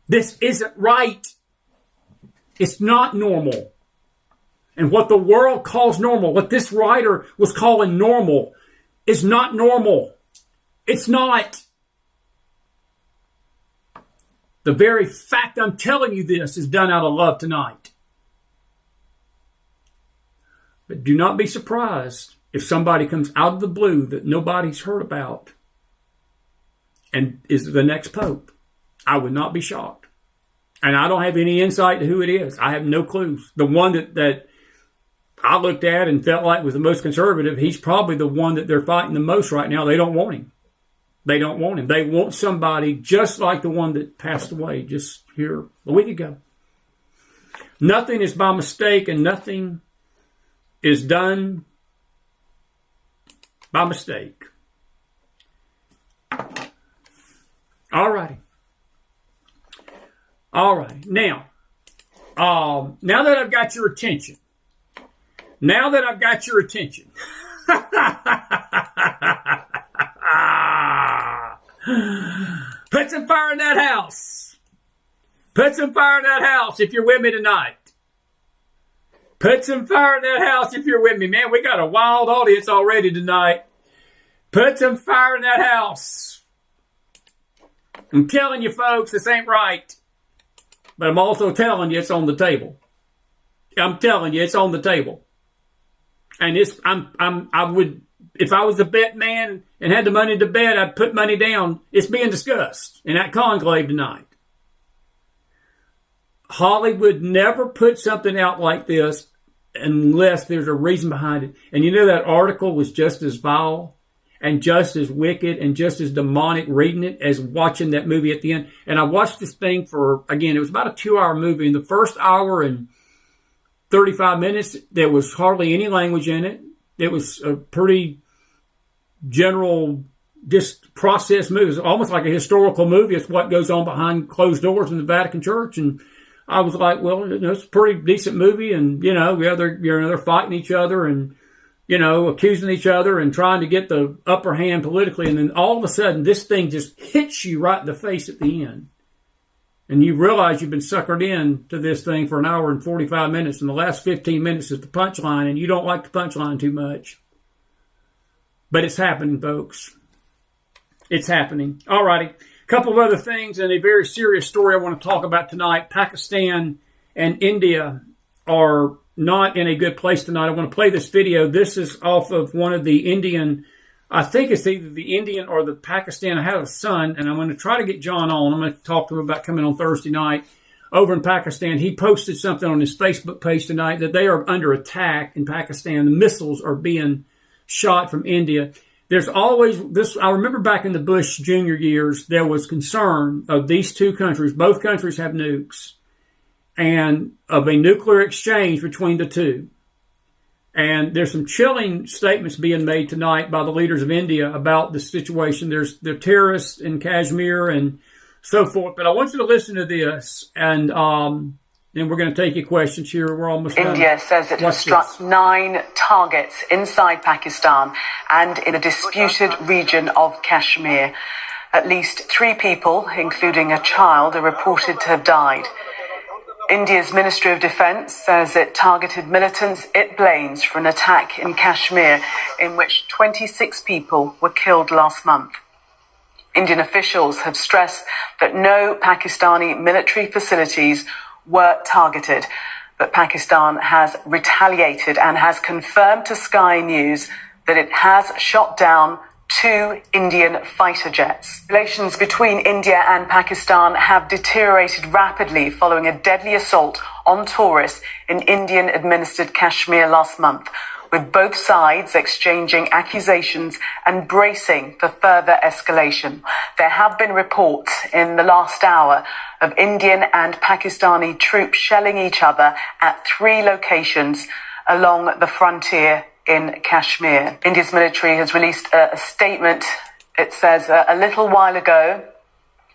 This isn't right. It's not normal. And what the world calls normal, what this writer was calling normal, is not normal. It's not. The very fact I'm telling you this is done out of love tonight. But do not be surprised if somebody comes out of the blue that nobody's heard about and is the next pope. I would not be shocked. And I don't have any insight to who it is. I have no clues. The one that I looked at and felt like was the most conservative, he's probably the one that they're fighting the most right now. They don't want him. They don't want him. They want somebody just like the one that passed away just here a week ago. Nothing is by mistake and nothing is done by mistake. All righty. All right. Now that I've got your attention, put some fire in that house. Put some fire in that house if you're with me tonight. Put some fire in that house if you're with me. Man, we got a wild audience already tonight. Put some fire in that house. I'm telling you, folks, this ain't right. But I'm also telling you it's on the table. I'm telling you it's on the table. And I would, if I was a bet man and had the money to bet, I'd put money down. It's being discussed in that conclave tonight. Hollywood never put something out like this unless there's a reason behind it. And you know that article was just as vile and just as wicked and just as demonic reading it as watching that movie at the end. And I watched this thing for, again, it was about a 2-hour movie. In the first hour and 35 minutes. There was hardly any language in it. It was a pretty general, just process movie. It's almost like a historical movie. It's what goes on behind closed doors in the Vatican Church. And I was like, well, it's a pretty decent movie. And, they're fighting each other and, accusing each other and trying to get the upper hand politically. And then all of a sudden, this thing just hits you right in the face at the end. And you realize you've been suckered in to this thing for an hour and 45 minutes. And the last 15 minutes is the punchline. And you don't like the punchline too much. But it's happening, folks. It's happening. All righty. A couple of other things and a very serious story I want to talk about tonight. Pakistan and India are not in a good place tonight. I want to play this video. This is off of one of the Indian, I think it's either the Indian or the Pakistan. I have a son, and I'm going to try to get John on. I'm going to talk to him about coming on Thursday night over in Pakistan. He posted something on his Facebook page tonight that they are under attack in Pakistan. The missiles are being shot from India. There's always this. I remember back in the Bush Jr. years, there was concern of these two countries. Both countries have nukes, and of a nuclear exchange between the two. And there's some chilling statements being made tonight by the leaders of India about the situation. There's the terrorists in Kashmir and so forth. But I want you to listen to this, and we're going to take your questions here. We're almost done. India says it has struck 9 targets inside Pakistan and in a disputed region of Kashmir. At least 3 people, including a child, are reported to have died. India's Ministry of Defence says it targeted militants it blames for an attack in Kashmir in which 26 people were killed last month. Indian officials have stressed that no Pakistani military facilities were targeted, but Pakistan has retaliated and has confirmed to Sky News that it has shot down 2 Indian fighter jets. Relations between India and Pakistan have deteriorated rapidly following a deadly assault on tourists in Indian-administered Kashmir last month, with both sides exchanging accusations and bracing for further escalation. There have been reports in the last hour of Indian and Pakistani troops shelling each other at 3 locations along the frontier in Kashmir. India's military has released a statement. It says a little while ago,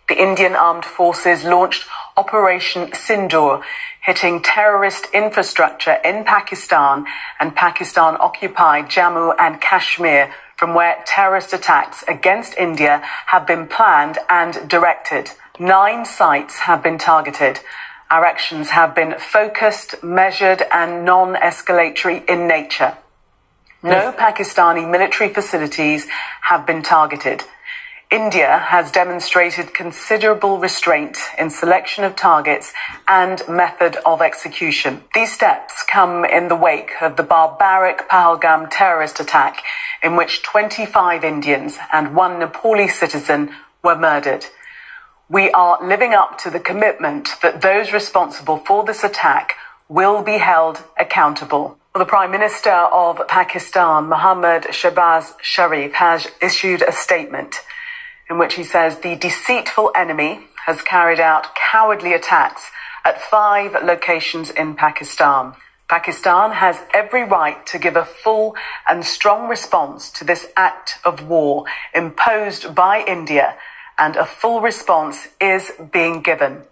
the Indian armed forces launched Operation Sindoor, hitting terrorist infrastructure in Pakistan and Pakistan-occupied Jammu and Kashmir, from where terrorist attacks against India have been planned and directed. 9 sites have been targeted. Our actions have been focused, measured, and non-escalatory in nature. No Pakistani military facilities have been targeted. India has demonstrated considerable restraint in selection of targets and method of execution. These steps come in the wake of the barbaric Pahalgam terrorist attack, in which 25 Indians and 1 Nepalese citizen were murdered. We are living up to the commitment that those responsible for this attack will be held accountable. The Prime Minister of Pakistan, Mohammad Shehbaz Sharif, has issued a statement in which he says the deceitful enemy has carried out cowardly attacks at 5 locations in Pakistan. Pakistan has every right to give a full and strong response to this act of war imposed by India, and a full response is being given.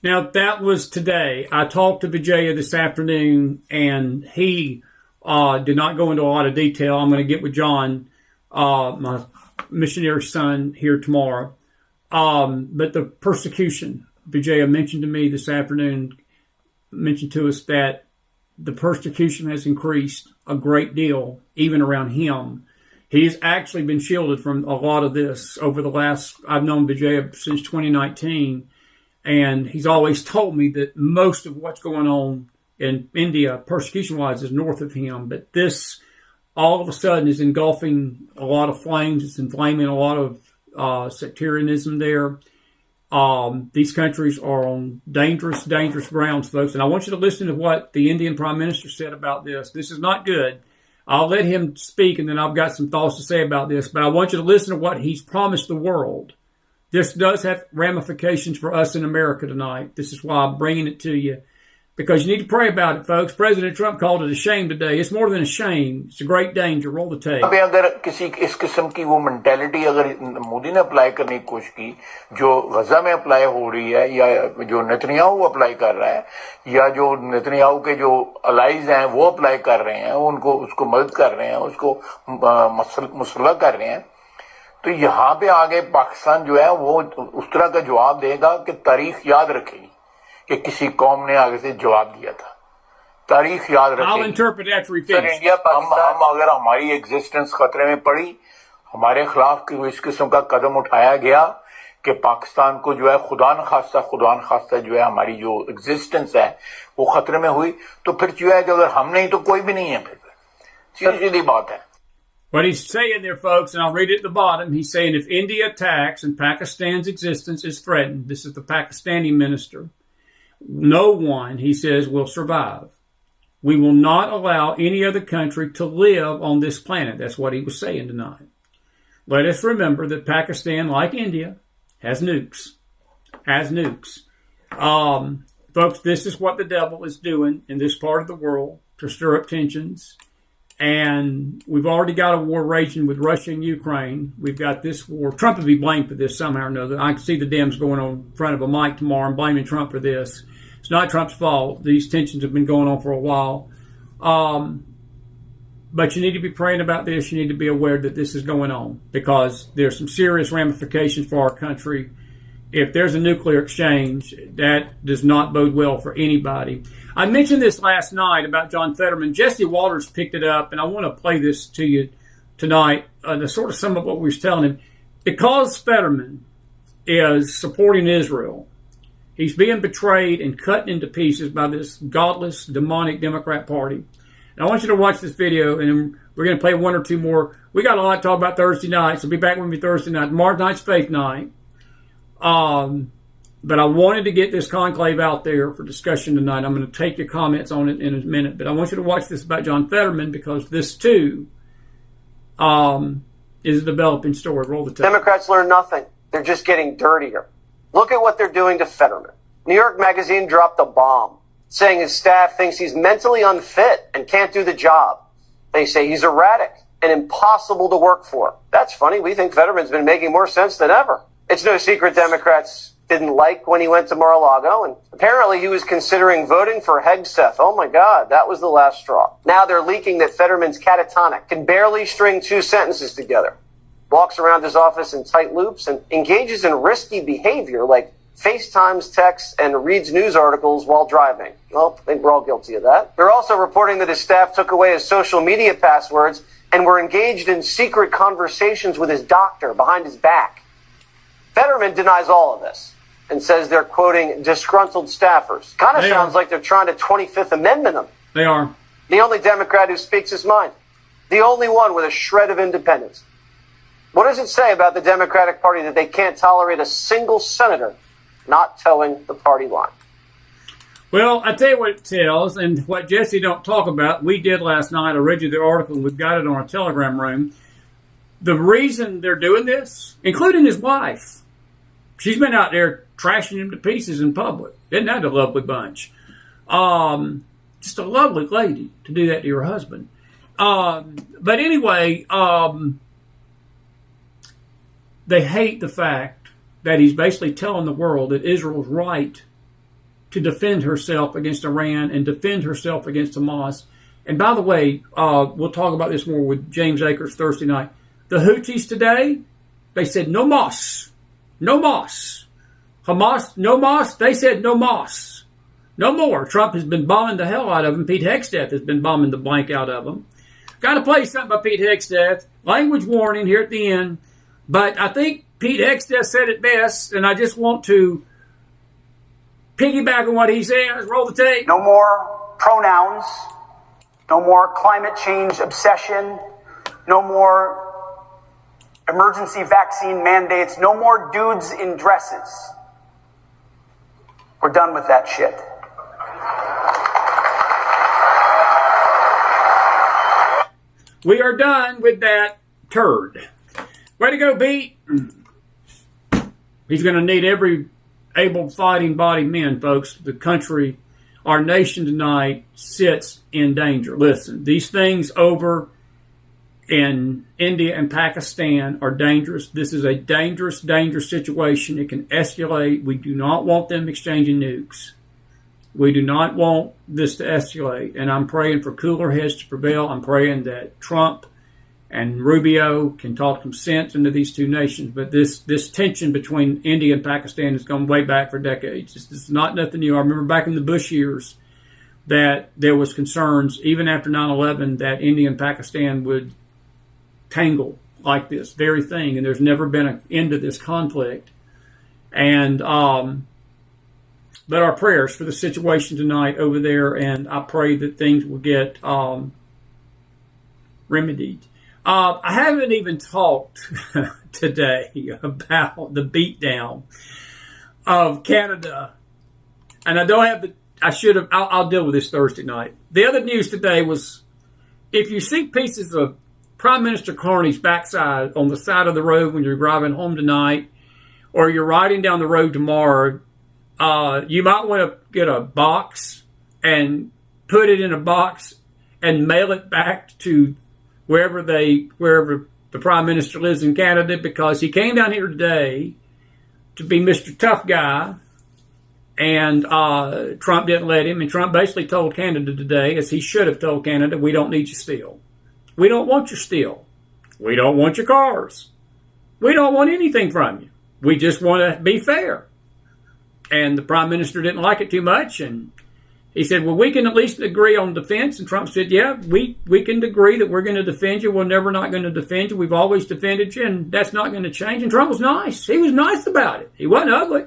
Now, that was today. I talked to Vijaya this afternoon, and he did not go into a lot of detail. I'm going to get with John, my missionary son, here tomorrow. But the persecution, Vijaya mentioned to me this afternoon, mentioned to us that the persecution has increased a great deal, even around him. He's actually been shielded from a lot of this over the last, I've known Vijaya since 2019. And he's always told me that most of what's going on in India, persecution-wise, is north of him. But this, all of a sudden, is engulfing a lot of flames. It's inflaming a lot of sectarianism there. These countries are on dangerous, dangerous grounds, folks. And I want you to listen to what the Indian Prime Minister said about this. This is not good. I'll let him speak, and then I've got some thoughts to say about this. But I want you to listen to what he's promised the world. This does have ramifications for us in America tonight. This is why I'm bringing it to you. because you need to pray about it, folks. President Trump called it a shame today. It's more than a shame. It's a great danger. Roll the tape. अबे अगर किसी इस किस्म की वो mentality अगर मोदी ने apply करने की कोशिश की, जो गजा में अप्लाई हो रही है, या जो नेतन्याहू अप्लाई कर रहा है, या जो नेतन्याहू के जो अलाइज हैं वो अप्लाई कर रहे हैं, उनको उसको मदद कर रहे हैं, उसको मुसल्लह कर रहे हैं, तो यहाँ पे आगे पाकिस्तान जो है वो उस तरह का जवाब देगा कि तारीख याद रखेगी कि किसी कौम ने आगे से जवाब दिया था। तारीख याद रखेगी। इंडिया हम अगर हमारी एग्जिस्टेंस खतरे में पड़ी, हमारे खिलाफ इस किस्म का कदम उठाया गया कि पाकिस्तान को जो है खुदा न खास्ता जो है हमारी जो एग्जिस्टेंस है वो खतरे में हुई, तो फिर जो है अगर हम नहीं तो कोई भी नहीं है। फिर सीधी बात है। What he's saying there, folks, and I'll read it at the bottom, he's saying if India attacks and Pakistan's existence is threatened, this is the Pakistani minister, no one, he says, will survive. We will not allow any other country to live on this planet. That's what he was saying tonight. Let us remember that Pakistan, like India, has nukes. Folks, this is what the devil is doing in this part of the world to stir up tensions. And we've already got a war raging with Russia and Ukraine. We've got this war. Trump would be blamed for this somehow or another. I can see the Dems going on in front of a mic tomorrow and blaming Trump for this. It's not Trump's fault. These tensions have been going on for a while. But you need to be praying about this. You need to be aware that this is going on because there's some serious ramifications for our country. If there's a nuclear exchange, that does not bode well for anybody. I mentioned this last night about John Fetterman. Jesse Walters picked it up, and I want to play this to you tonight to sort of sum up what we was telling him. Because Fetterman is supporting Israel, he's being betrayed and cut into pieces by this godless, demonic Democrat Party. And I want you to watch this video, and we're going to play one or two more. We got a lot to talk about Thursday night, so be back with me Thursday night. Tomorrow night's Faith Night. But I wanted to get this conclave out there for discussion tonight. I'm going to take your comments on it in a minute. But I want you to watch this about John Fetterman because this, too, is a developing story. Roll the tape. Democrats learn nothing. They're just getting dirtier. Look at what they're doing to Fetterman. New York Magazine dropped a bomb, saying his staff thinks he's mentally unfit and can't do the job. They say he's erratic and impossible to work for. That's funny. We think Fetterman's been making more sense than ever. It's no secret Democrats didn't like when he went to Mar-a-Lago, and apparently he was considering voting for Hegseth. Oh my God, that was the last straw. Now they're leaking that Fetterman's catatonic, can barely string two sentences together, walks around his office in tight loops, and engages in risky behavior like FaceTimes texts and reads news articles while driving. Well, I think we're all guilty of that. They're also reporting that his staff took away his social media passwords and were engaged in secret conversations with his doctor behind his back. Fetterman denies all of this and says they're quoting disgruntled staffers. Kind of sounds like they're trying to 25th Amendment him. They are. The only Democrat who speaks his mind. The only one with a shred of independence. What does it say about the Democratic Party that they can't tolerate a single senator not towing the party line? Well, I tell you what it tells, and what Jesse don't talk about, we did last night. I read you the article, and we've got it on our Telegram room. The reason they're doing this, including his wife, she's been out there trashing him to pieces in public. Isn't that a lovely bunch? Just a lovely lady to do that to your husband. But anyway, they hate the fact that he's basically telling the world that Israel's right to defend herself against Iran and defend herself against Hamas. And by the way, we'll talk about this more with James Akers Thursday night. The Houthis today, they said no mas. No mas. Hamas, no mas. They said no mas. No more. Trump has been bombing the hell out of them. Pete Hegseth has been bombing the blank out of them. Got to play something by Pete Hegseth. Language warning here at the end. But I think Pete Hegseth said it best, and I just want to piggyback on what he says. Roll the tape. No more pronouns. No more climate change obsession. No more emergency vaccine mandates. No more dudes in dresses. We're done with that shit. We are done with that turd. Way to go, Pete. He's going to need every able fighting body men, folks. The country our nation tonight sits in danger. Listen, these things over in India and Pakistan are dangerous. This is a dangerous, dangerous situation. It can escalate. We do not want them exchanging nukes. We do not want this to escalate. And I'm praying for cooler heads to prevail. I'm praying that Trump and Rubio can talk some sense into these two nations. But this tension between India and Pakistan has gone way back for decades. It's not nothing new. I remember back in the Bush years that there was concerns, even after 9/11, that India and Pakistan would tangle like this very thing. And there's never been an end to this conflict. And but our prayers for the situation tonight over there, and I pray that things will get remedied. I haven't even talked today about the beatdown of Canada, and I don't have the. I should have. I'll deal with this Thursday night. The other news today was, if you see pieces of Prime Minister Carney's backside on the side of the road when you're driving home tonight, or you're riding down the road tomorrow, you might want to get a box and put it in a box and mail it back to wherever the Prime Minister lives in Canada, because he came down here today to be Mr. Tough Guy, and Trump didn't let him. And Trump basically told Canada today, as he should have told Canada, we don't need your steel. We don't want your steel. We don't want your cars. We don't want anything from you. We just want to be fair. And the Prime Minister didn't like it too much, and he said, well, we can at least agree on defense. And Trump said, yeah, we can agree that we're going to defend you. We're never not going to defend you. We've always defended you, and that's not going to change. And Trump was nice. He was nice about it. He wasn't ugly.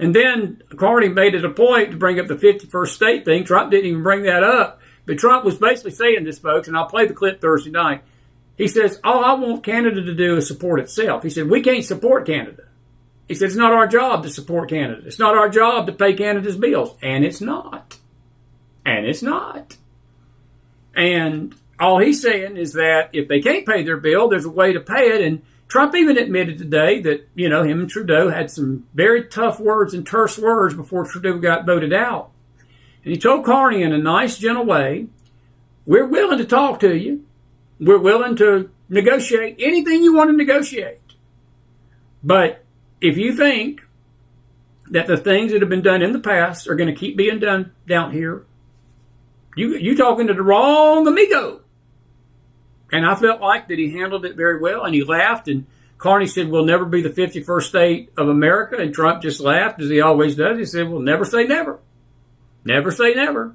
And then Carney made it a point to bring up the 51st state thing. Trump didn't even bring that up. But Trump was basically saying this, folks, and I'll play the clip Thursday night. He says, all I want Canada to do is support itself. He said, we can't support Canada. He said, it's not our job to support Canada. It's not our job to pay Canada's bills. And it's not. And it's not. And all he's saying is that if they can't pay their bill, there's a way to pay it. And Trump even admitted today that, him and Trudeau had some very tough words and terse words before Trudeau got voted out. And he told Carney in a nice, gentle way, we're willing to talk to you. We're willing to negotiate anything you want to negotiate. But if you think that the things that have been done in the past are going to keep being done down here, you talking to the wrong amigo. And I felt like that he handled it very well, and he laughed, and Carney said, we'll never be the 51st state of America, and Trump just laughed, as he always does. He said, well, never say never. Never say never.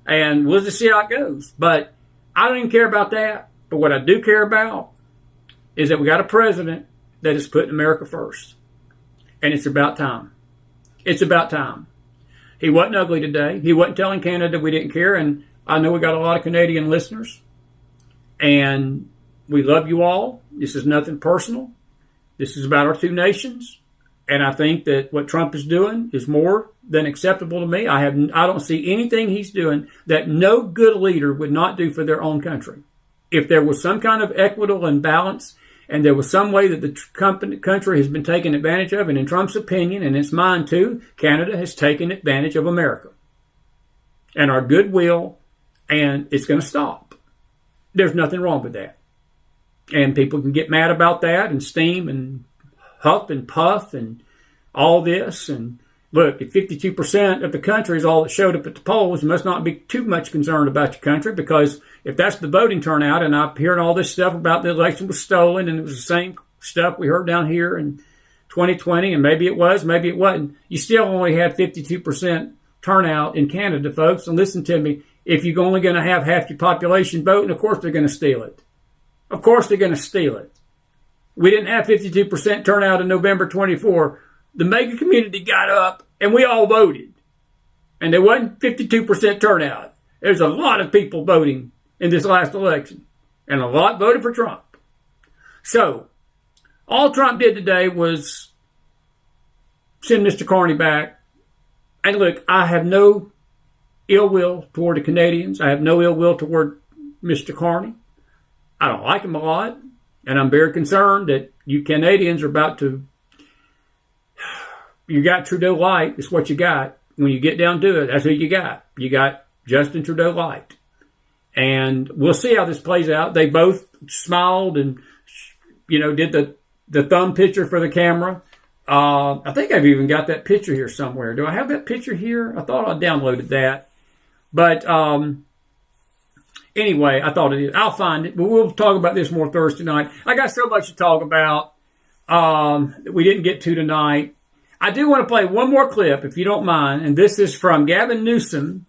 And we'll just see how it goes. But I don't even care about that. But what I do care about is that we got a president that is putting America first. And it's about time. It's about time. He wasn't ugly today. He wasn't telling Canada we didn't care. And I know we got a lot of Canadian listeners. And we love you all. This is nothing personal. This is about our two nations. And I think that what Trump is doing is more than acceptable to me. I don't see anything he's doing that no good leader would not do for their own country. If there was some kind of equitable imbalance, and there was some way that the country has been taken advantage of, and in Trump's opinion, and it's mine too, Canada has taken advantage of America and our goodwill, and it's going to stop. There's nothing wrong with that. And people can get mad about that and steam and huff and puff and all this. And look, if 52% of the country is all that showed up at the polls, you must not be too much concerned about your country, because if that's the voting turnout, and I'm hearing all this stuff about the election was stolen, and it was the same stuff we heard down here in 2020, and maybe it was, maybe it wasn't, you still only had 52% turnout in Canada, folks. And listen to me, if you're only going to have half your population voting, of course they're going to steal it. Of course they're going to steal it. We didn't have 52% turnout in November 24. The mega community got up and we all voted. And there wasn't 52% turnout. There's a lot of people voting in this last election. And a lot voted for Trump. So, all Trump did today was send Mr. Carney back. And look, I have no ill will toward the Canadians. I have no ill will toward Mr. Carney. I don't like him a lot. And I'm very concerned that you Canadians are about to... You got Trudeau light. It's what you got. when you get down to it, that's who you got. You got Justin Trudeau light. And we'll see how this plays out. They both smiled and, did the thumb picture for the camera. I think I've even got that picture here somewhere. Do I have that picture here? I thought I downloaded that. But anyway, I thought it is. I'll find it. But we'll talk about this more Thursday night. I got so much to talk about that we didn't get to tonight. I do want to play one more clip, if you don't mind. And this is from Gavin Newsom.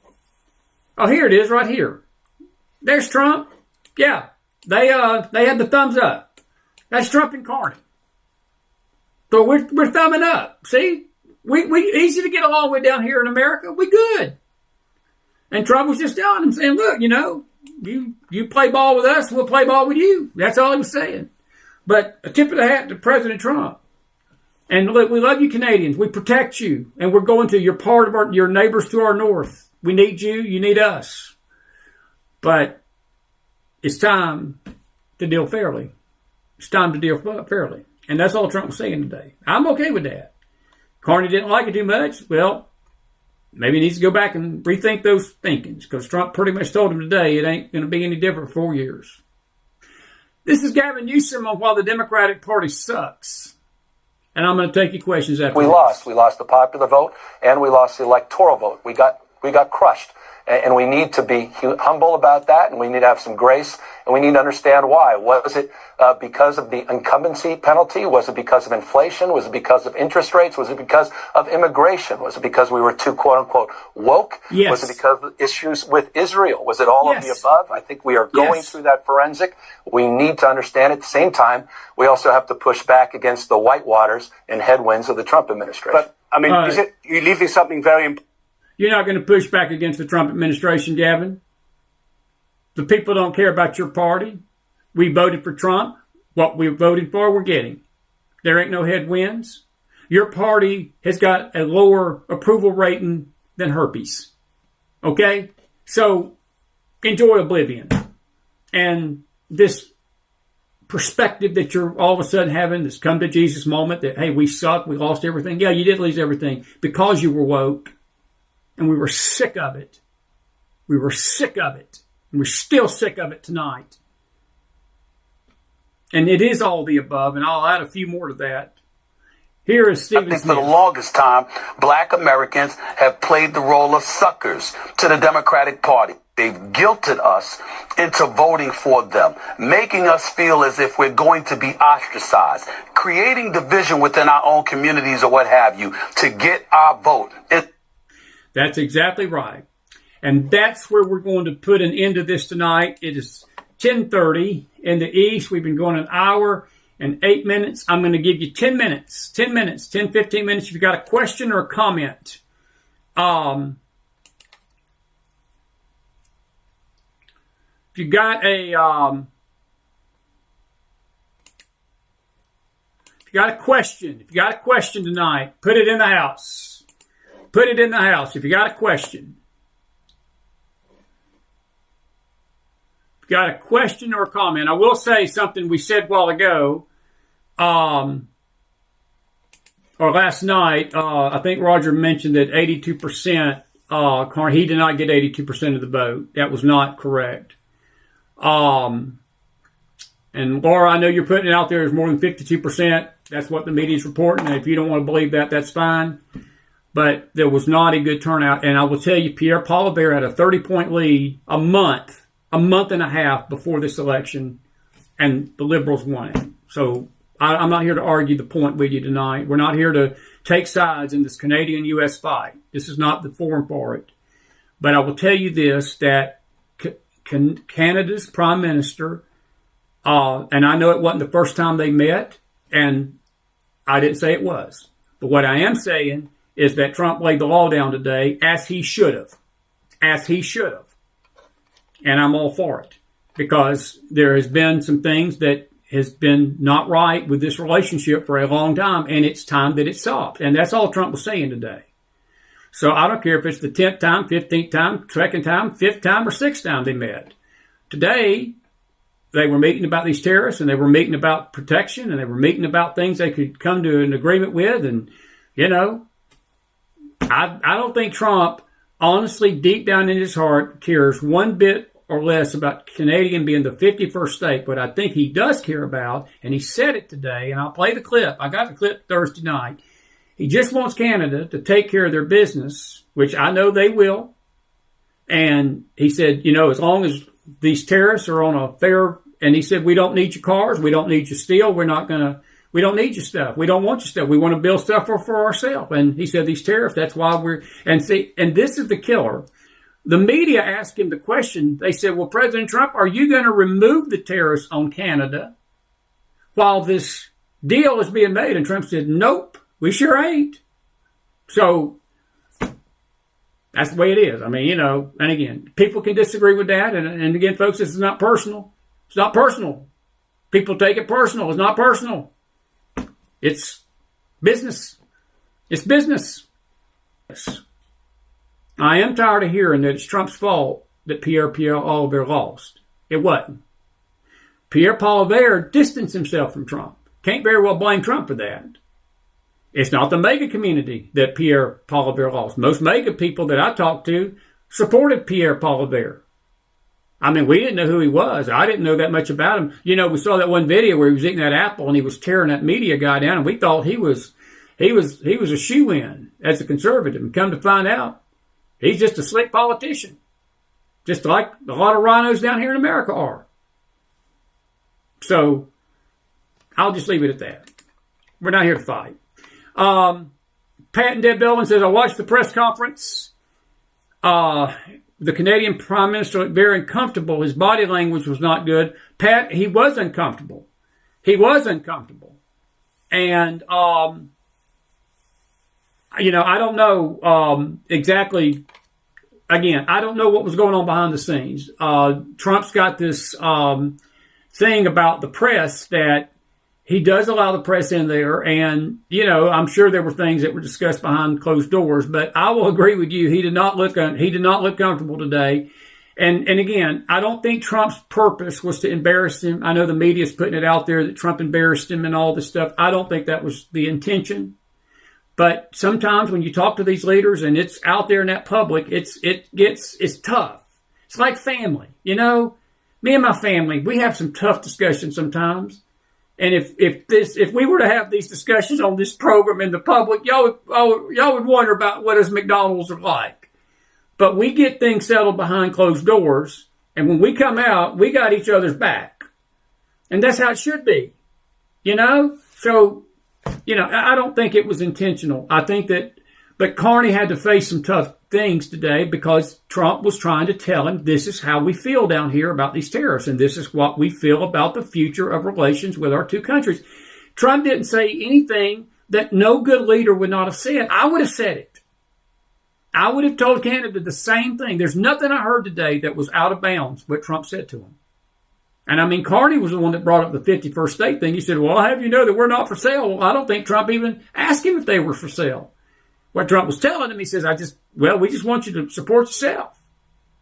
Oh, here it is right here. There's Trump. Yeah, they had the thumbs up. That's Trump and Carney. So we're thumbing up. See, we easy to get along with down here in America. We good. And Trump was just telling him, saying, look, you play ball with us, we'll play ball with you. That's all he was saying. But a tip of the hat to President Trump. And look, we love you Canadians. We protect you. And we're going to, you're part of your neighbors to our north. We need you. You need us. But it's time to deal fairly. It's time to deal fairly. And that's all Trump was saying today. I'm okay with that. Carney didn't like it too much. Well, maybe he needs to go back and rethink those thinkings, because Trump pretty much told him today it ain't going to be any different for 4 years. This is Gavin Newsom on Why the Democratic Party Sucks. And I'm going to take your questions after we this. lost. We lost the popular vote, and we lost the electoral vote. We got crushed. And we need to be humble about that, and we need to have some grace, and we need to understand why. Was it because of the incumbency penalty? Was it because of inflation? Was it because of interest rates? Was it because of immigration? Was it because we were too, quote-unquote, woke? Yes. Was it because of issues with Israel? Was it all of the above? I think we are going through that forensic. We need to understand it. At the same time, we also have to push back against the whitewaters and headwinds of the Trump administration. But, I mean, you're leaving something very important. You're not going to push back against the Trump administration, Gavin. The people don't care about your party. We voted for Trump. What we voted for, we're getting. There ain't no headwinds. Your party has got a lower approval rating than herpes. Okay? So enjoy oblivion. And this perspective that you're all of a sudden having, this come to Jesus moment that, hey, we suck, we lost everything. Yeah, you did lose everything because you were woke. And we were sick of it. We were sick of it. And we're still sick of it tonight. And it is all the above, and I'll add a few more to that. Here is Stephen Smith. I think for the longest time, black Americans have played the role of suckers to the Democratic Party. They've guilted us into voting for them, making us feel as if we're going to be ostracized, creating division within our own communities or what have you to get our vote. That's exactly right. And that's where we're going to put an end to this tonight. It is 10:30 in the East. We've been going an hour and 8 minutes. I'm going to give you 10 minutes, 15 minutes. If you've got a question or a comment. If you got a question tonight, put it in the house. Put it in the house if you got a question. If you got a question or a comment. I will say something we said a while ago, or last night. I think Roger mentioned that 82%, he did not get 82% of the vote. That was not correct. And Laura, I know you're putting it out there as more than 52%. That's what the media's reporting. And if you don't want to believe that, that's fine. But there was not a good turnout. And I will tell you, Pierre Poilievre had a 30-point lead a month and a half before this election, and the Liberals won it. So I'm not here to argue the point with you tonight. We're not here to take sides in this Canadian-U.S. fight. This is not the forum for it. But I will tell you this, that Canada's Prime Minister, and I know it wasn't the first time they met, and I didn't say it was. But what I am saying is that Trump laid the law down today, as he should have. And I'm all for it, because there has been some things that has been not right with this relationship for a long time, and it's time that it stopped. And that's all Trump was saying today. So I don't care if it's the 10th time, 15th time, 2nd time, 5th time, or 6th time they met. Today, they were meeting about these terrorists, and they were meeting about protection, and they were meeting about things they could come to an agreement with. And, I don't think Trump, honestly, deep down in his heart, cares one bit or less about Canadian being the 51st state. But I think he does care about, and he said it today, and I'll play the clip. I got the clip Thursday night. He just wants Canada to take care of their business, which I know they will. And he said, as long as these tariffs are on a fair, and he said, we don't need your cars, we don't need your steel, we don't need your stuff, we don't want your stuff, we want to build stuff for ourselves. And he said, these tariffs, that's why and this is the killer. The media asked him the question, they said, well, President Trump, are you going to remove the tariffs on Canada while this deal is being made? And Trump said, nope, we sure ain't. So that's the way it is. I mean, and again, people can disagree with that. And again, folks, this is not personal. It's not personal. People take it personal. It's not personal. It's business. It's business. I am tired of hearing that it's Trump's fault that Pierre Poilievre lost. It wasn't. Pierre Poilievre distanced himself from Trump. Can't very well blame Trump for that. It's not the MAGA community that Pierre Poilievre lost. Most MAGA people that I talked to supported Pierre Poilievre. I mean, we didn't know who he was. I didn't know that much about him. We saw that one video where he was eating that apple and he was tearing that media guy down, and we thought he was a shoo-in as a conservative. And come to find out, he's just a slick politician, just like a lot of rhinos down here in America are. So I'll just leave it at that. We're not here to fight. Pat and Deb Belvin says, I watched the press conference. The Canadian Prime Minister looked very uncomfortable. His body language was not good. Pat, he was uncomfortable. He was uncomfortable. And, I don't know exactly. Again, I don't know what was going on behind the scenes. Trump's got this thing about the press that he does allow the press in there, and, I'm sure there were things that were discussed behind closed doors, but I will agree with you. He did not look comfortable today. And again, I don't think Trump's purpose was to embarrass him. I know the media's putting it out there that Trump embarrassed him and all this stuff. I don't think that was the intention. But sometimes when you talk to these leaders and it's out there in that public, it's tough. It's like family, Me and my family, we have some tough discussions sometimes. And if we were to have these discussions on this program in the public, y'all would wonder about what his McDonald's are like. But we get things settled behind closed doors, and when we come out, we got each other's back. And that's how it should be. So, I don't think it was intentional. I think but Carney had to face some tough things today because Trump was trying to tell him, this is how we feel down here about these tariffs, and this is what we feel about the future of relations with our two countries. Trump didn't say anything that no good leader would not have said. I would have said it. I would have told Canada the same thing. There's nothing I heard today that was out of bounds what Trump said to him. And I mean, Carney was the one that brought up the 51st state thing. He said, well, I'll have you know that we're not for sale. Well, I don't think Trump even asked him if they were for sale. What Trump was telling him, he says, we just want you to support yourself.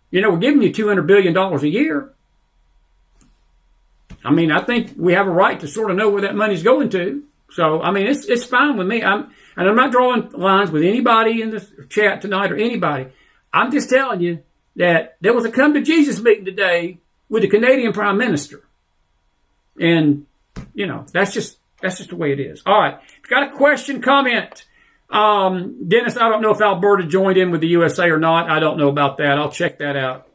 We're giving you $200 billion a year. I mean, I think we have a right to sort of know where that money's going to. So, I mean, it's fine with me. I'm not drawing lines with anybody in the chat tonight or anybody. I'm just telling you that there was a come to Jesus meeting today with the Canadian Prime Minister. And, that's just the way it is. All right. If you got a question, comment. Dennis, I don't know if Alberta joined in with the USA or not. I don't know about that. I'll check that out.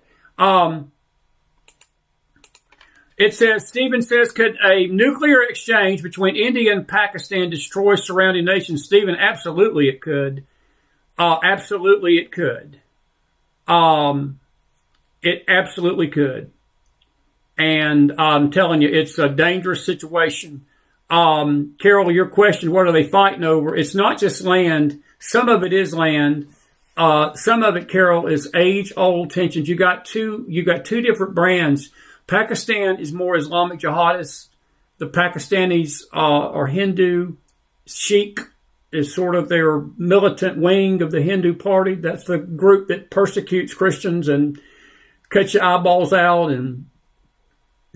It says, Stephen says, could a nuclear exchange between India and Pakistan destroy surrounding nations? Stephen, absolutely it could. Absolutely it could. It absolutely could. And I'm telling you, it's a dangerous situation. Carol, your question, what are they fighting over? It's not just land. Some of it is land. Some of it, Carol, is age-old tensions. You got two different brands. Pakistan is more Islamic jihadist. The Pakistanis are Hindu. Sikh is sort of their militant wing of the Hindu party. That's the group that persecutes Christians and cuts your eyeballs out and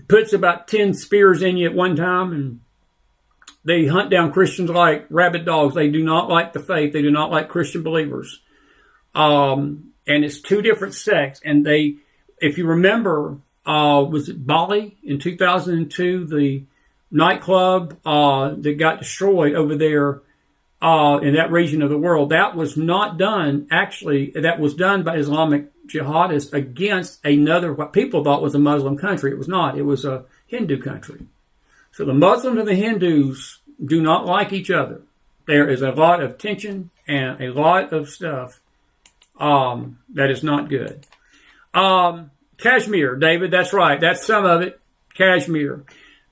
puts about 10 spears in you at one time. They hunt down Christians like rabid dogs. They do not like the faith. They do not like Christian believers. And it's two different sects. And they, if you remember, was it Bali in 2002, the nightclub that got destroyed over there in that region of the world? That was not done, actually, that was done by Islamic jihadists against another, what people thought was a Muslim country. It was not. It was a Hindu country. So the Muslims and the Hindus do not like each other. There is a lot of tension and a lot of stuff that is not good. Kashmir, David, that's right. That's some of it. Kashmir.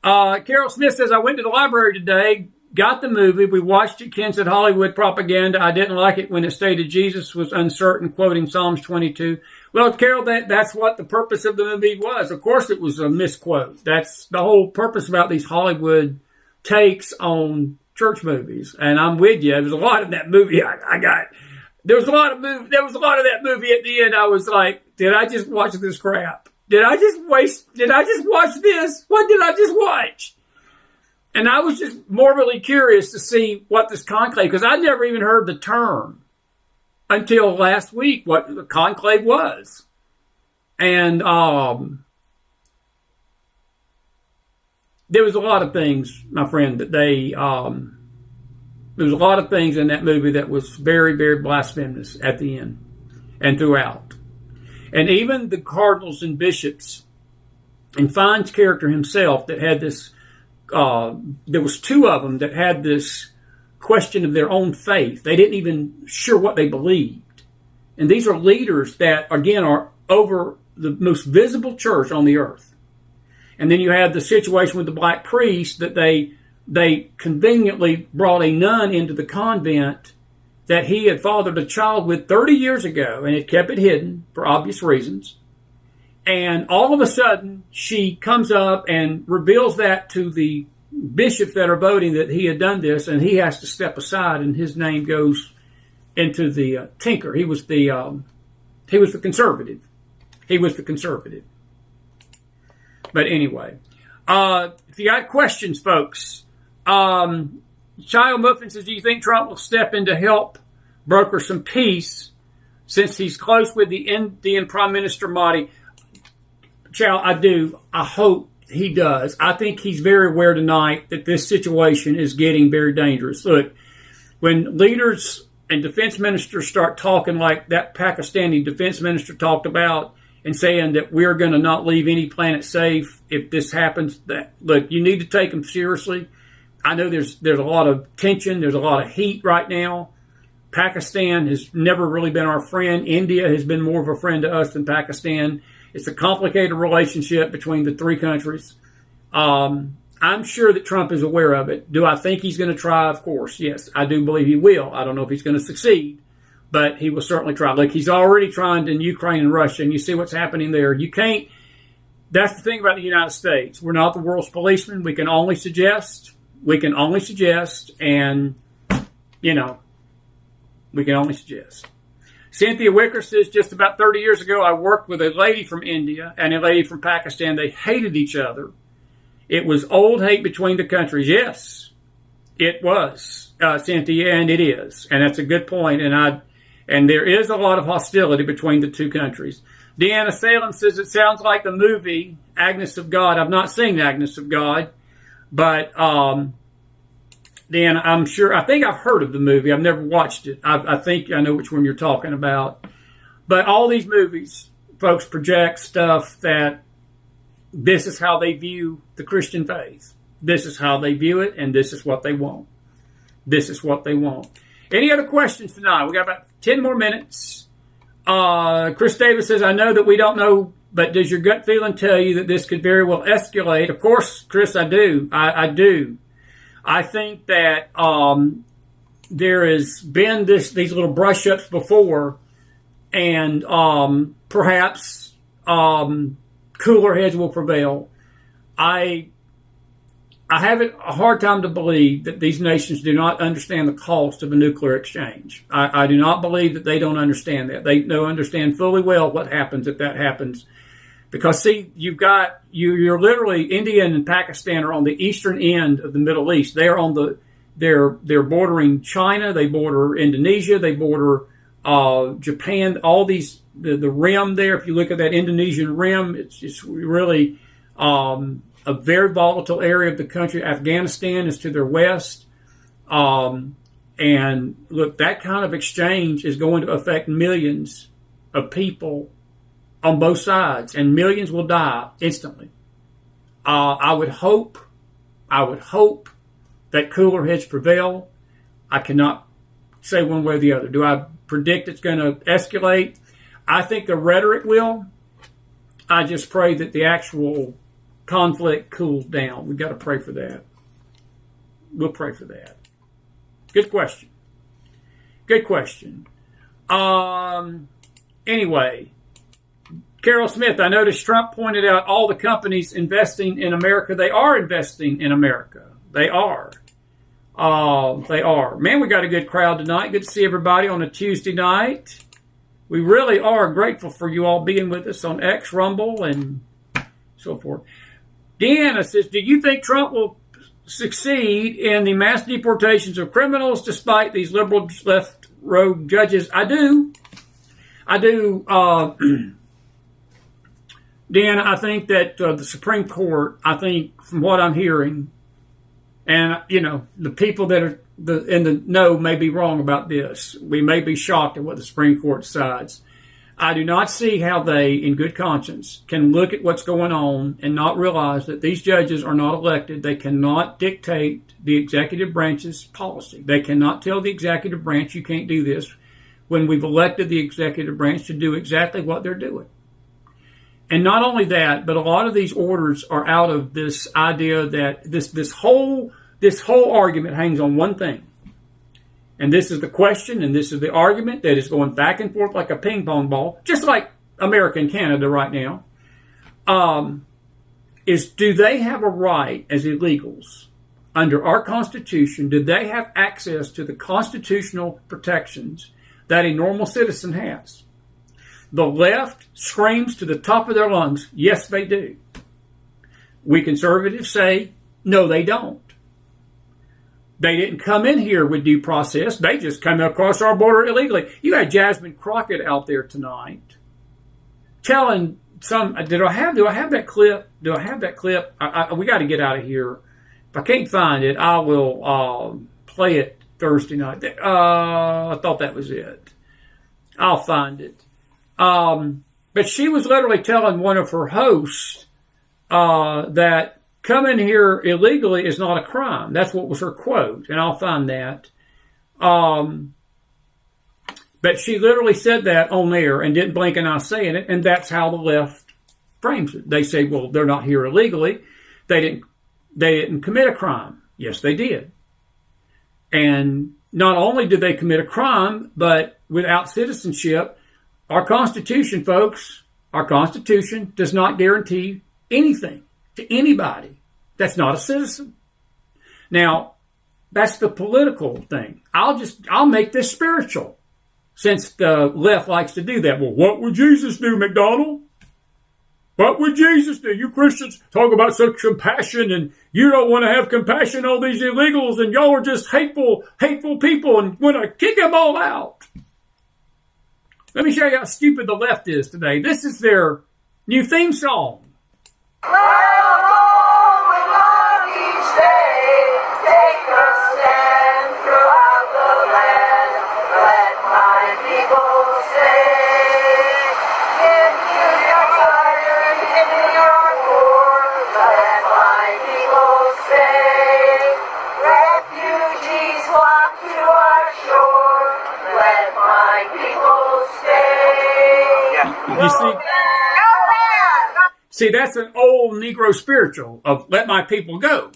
Carol Smith says, I went to the library today, got the movie. We watched it. Ken said Hollywood propaganda. I didn't like it when it stated Jesus was uncertain, quoting Psalms 22. Well, Carol, that's what the purpose of the movie was. Of course, it was a misquote. That's the whole purpose about these Hollywood takes on church movies. And I'm with you. There was a lot of that movie there was a lot of that movie at the end. I was like, did I just watch this crap? Did I just watch this? What did I just watch? And I was just morbidly curious to see what this conclave, because I never even heard the term until last week, what the conclave was. And there was a lot of things, my friend, that there was a lot of things in that movie that was very, very blasphemous at the end and throughout. And even the cardinals and bishops, and Fine's character himself, that had this, there was two of them that had this question of their own faith. They didn't even sure what they believed. And these are leaders that, again, are over the most visible church on the earth. And then you have the situation with the black priest that they conveniently brought a nun into the convent that he had fathered a child with 30 years ago and had kept it hidden for obvious reasons. And all of a sudden, she comes up and reveals that to the bishops that are voting that he had done this, and he has to step aside, and his name goes into the tinker. He was the conservative. He was the conservative. But anyway, if you got questions, folks, Child Muffin says, do you think Trump will step in to help broker some peace since he's close with the Indian Prime Minister Modi? Chow, I do. I hope he does. I think he's very aware tonight that this situation is getting very dangerous. Look, when leaders and defense ministers start talking like that Pakistani defense minister talked about and saying that we're going to not leave any planet safe if this happens, that, look, you need to take them seriously. I know there's a lot of tension. There's a lot of heat right now. Pakistan has never really been our friend. India has been more of a friend to us than Pakistan. It's a complicated relationship between the three countries. I'm sure that Trump is aware of it. Do I think he's going to try? Of course, yes. I do believe he will. I don't know if he's going to succeed, but he will certainly try. Look, he's already trying in Ukraine and Russia, and you see what's happening there. You can't. That's the thing about the United States. We're not the world's policeman. We can only suggest. And, you know, we can only suggest. Cynthia Wicker says, just about 30 years ago, I worked with a lady from India and a lady from Pakistan. They hated each other. It was old hate between the countries. Yes, it was, Cynthia, and it is. And that's a good point. And there is a lot of hostility between the two countries. Deanna Salem says, it sounds like the movie Agnes of God. I've not seen Agnes of God. But, Dan, I'm sure, I think I've heard of the movie. I've never watched it. I think I know which one you're talking about. But all these movies, folks, project stuff that this is how they view the Christian faith. This is how they view it, and this is what they want. This is what they want. Any other questions tonight? We got about 10 more minutes. Chris Davis says, I know that we don't know, but does your gut feeling tell you that this could very well escalate? Of course, Chris, I do. I do. I think that there has been these little brush-ups before, and perhaps cooler heads will prevail. I have a hard time to believe that these nations do not understand the cost of a nuclear exchange. I do not believe that they don't understand that. They don't understand fully well what happens if that happens. Because see, you're literally, India and Pakistan are on the eastern end of the Middle East. They're on they're bordering China, they border Indonesia, they border Japan, all these, the rim there. If you look at that Indonesian rim, it's really a very volatile area of the country. Afghanistan is to their west. And look, that kind of exchange is going to affect millions of people on both sides, and millions will die instantly. I would hope that cooler heads prevail. I cannot say one way or the other. Do I predict it's going to escalate? I think the rhetoric will. I just pray that the actual conflict cools down. We've got to pray for that. We'll pray for that. Good question. Good question. Anyway, Carol Smith, I noticed Trump pointed out all the companies investing in America. They are investing in America. They are. They are. Man, we got a good crowd tonight. Good to see everybody on a Tuesday night. We really are grateful for you all being with us on X, Rumble, and so forth. Deanna says, do you think Trump will succeed in the mass deportations of criminals despite these liberal left rogue judges? I do. Deanna, I think that the Supreme Court, I think from what I'm hearing, and, the people that are in the know may be wrong about this. We may be shocked at what the Supreme Court decides. I do not see how they, in good conscience, can look at what's going on and not realize that these judges are not elected. They cannot dictate the executive branch's policy. They cannot tell the executive branch, you can't do this, when we've elected the executive branch to do exactly what they're doing. And not only that, but a lot of these orders are out of this idea that this whole argument hangs on one thing. And this is the question, and this is the argument that is going back and forth like a ping pong ball, just like America and Canada right now, is do they have a right as illegals under our Constitution? Do they have access to the constitutional protections that a normal citizen has? The left screams to the top of their lungs, yes, they do. We conservatives say, no, they don't. They didn't come in here with due process. They just come across our border illegally. You had Jasmine Crockett out there tonight telling some, do I have that clip? We got to get out of here. If I can't find it, I will play it Thursday night. I thought that was it. I'll find it. But she was literally telling one of her hosts that coming here illegally is not a crime. That's what was her quote, and I'll find that. But she literally said that on air and didn't blink an eye saying it, and that's how the left frames it. They say, well, they're not here illegally. They didn't commit a crime. Yes, they did. And not only did they commit a crime, but without citizenship, our Constitution, folks, our Constitution does not guarantee anything to anybody that's not a citizen. Now, that's the political thing. I'll make this spiritual, since the left likes to do that. Well, what would Jesus do, McDonald? What would Jesus do? You Christians talk about such compassion, and you don't want to have compassion on these illegals, and y'all are just hateful people and want to kick them all out. Let me show you how stupid the left is today. This is their new theme song. You see, that's an old Negro spiritual of let my people go.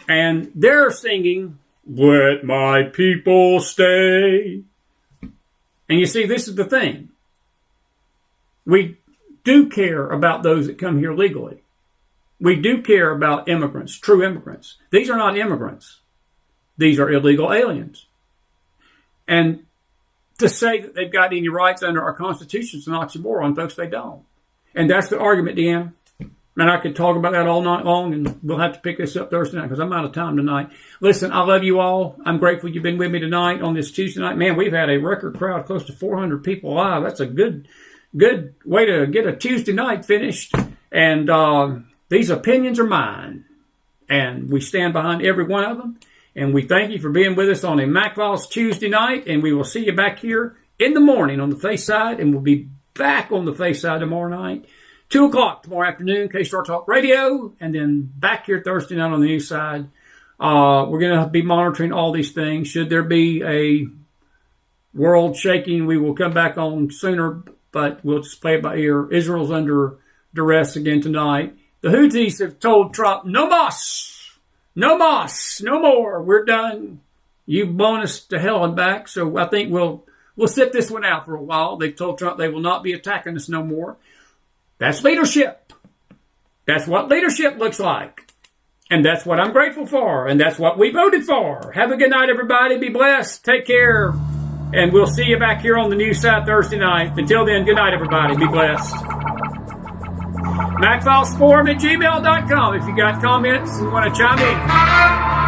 And they're singing, let my people stay. And you see, this is the thing. We do care about those that come here legally. We do care about immigrants, true immigrants. These are not immigrants. These are illegal aliens. And to say that they've got any rights under our Constitution is an oxymoron, folks. They don't. And that's the argument, Deanna. And I could talk about that all night long, and we'll have to pick this up Thursday night because I'm out of time tonight. Listen, I love you all. I'm grateful you've been with me tonight on this Tuesday night. Man, we've had a record crowd, close to 400 people live. That's a good way to get a Tuesday night finished. And these opinions are mine, and we stand behind every one of them. And we thank you for being with us on a McFiles Tuesday night, and we will see you back here in the morning on the Face Side, and we'll be back on the Face Side tomorrow night. 2 o'clock tomorrow afternoon, K-Star Talk Radio, and then back here Thursday night on the news side. We're going to be monitoring all these things. Should there be a world shaking, we will come back on sooner, but we'll just play it by ear. Israel's under duress again tonight. The Houthis have told Trump, no mas, no mas, no more. We're done. You've blown us to hell and back, so I think we'll sit this one out for a while. They've told Trump they will not be attacking us no more. That's leadership. That's what leadership looks like. And that's what I'm grateful for. And that's what we voted for. Have a good night, everybody. Be blessed. Take care. And we'll see you back here on the news side Thursday night. Until then, good night, everybody. Be blessed. McFilesforum@gmail.com if you got comments and want to chime in.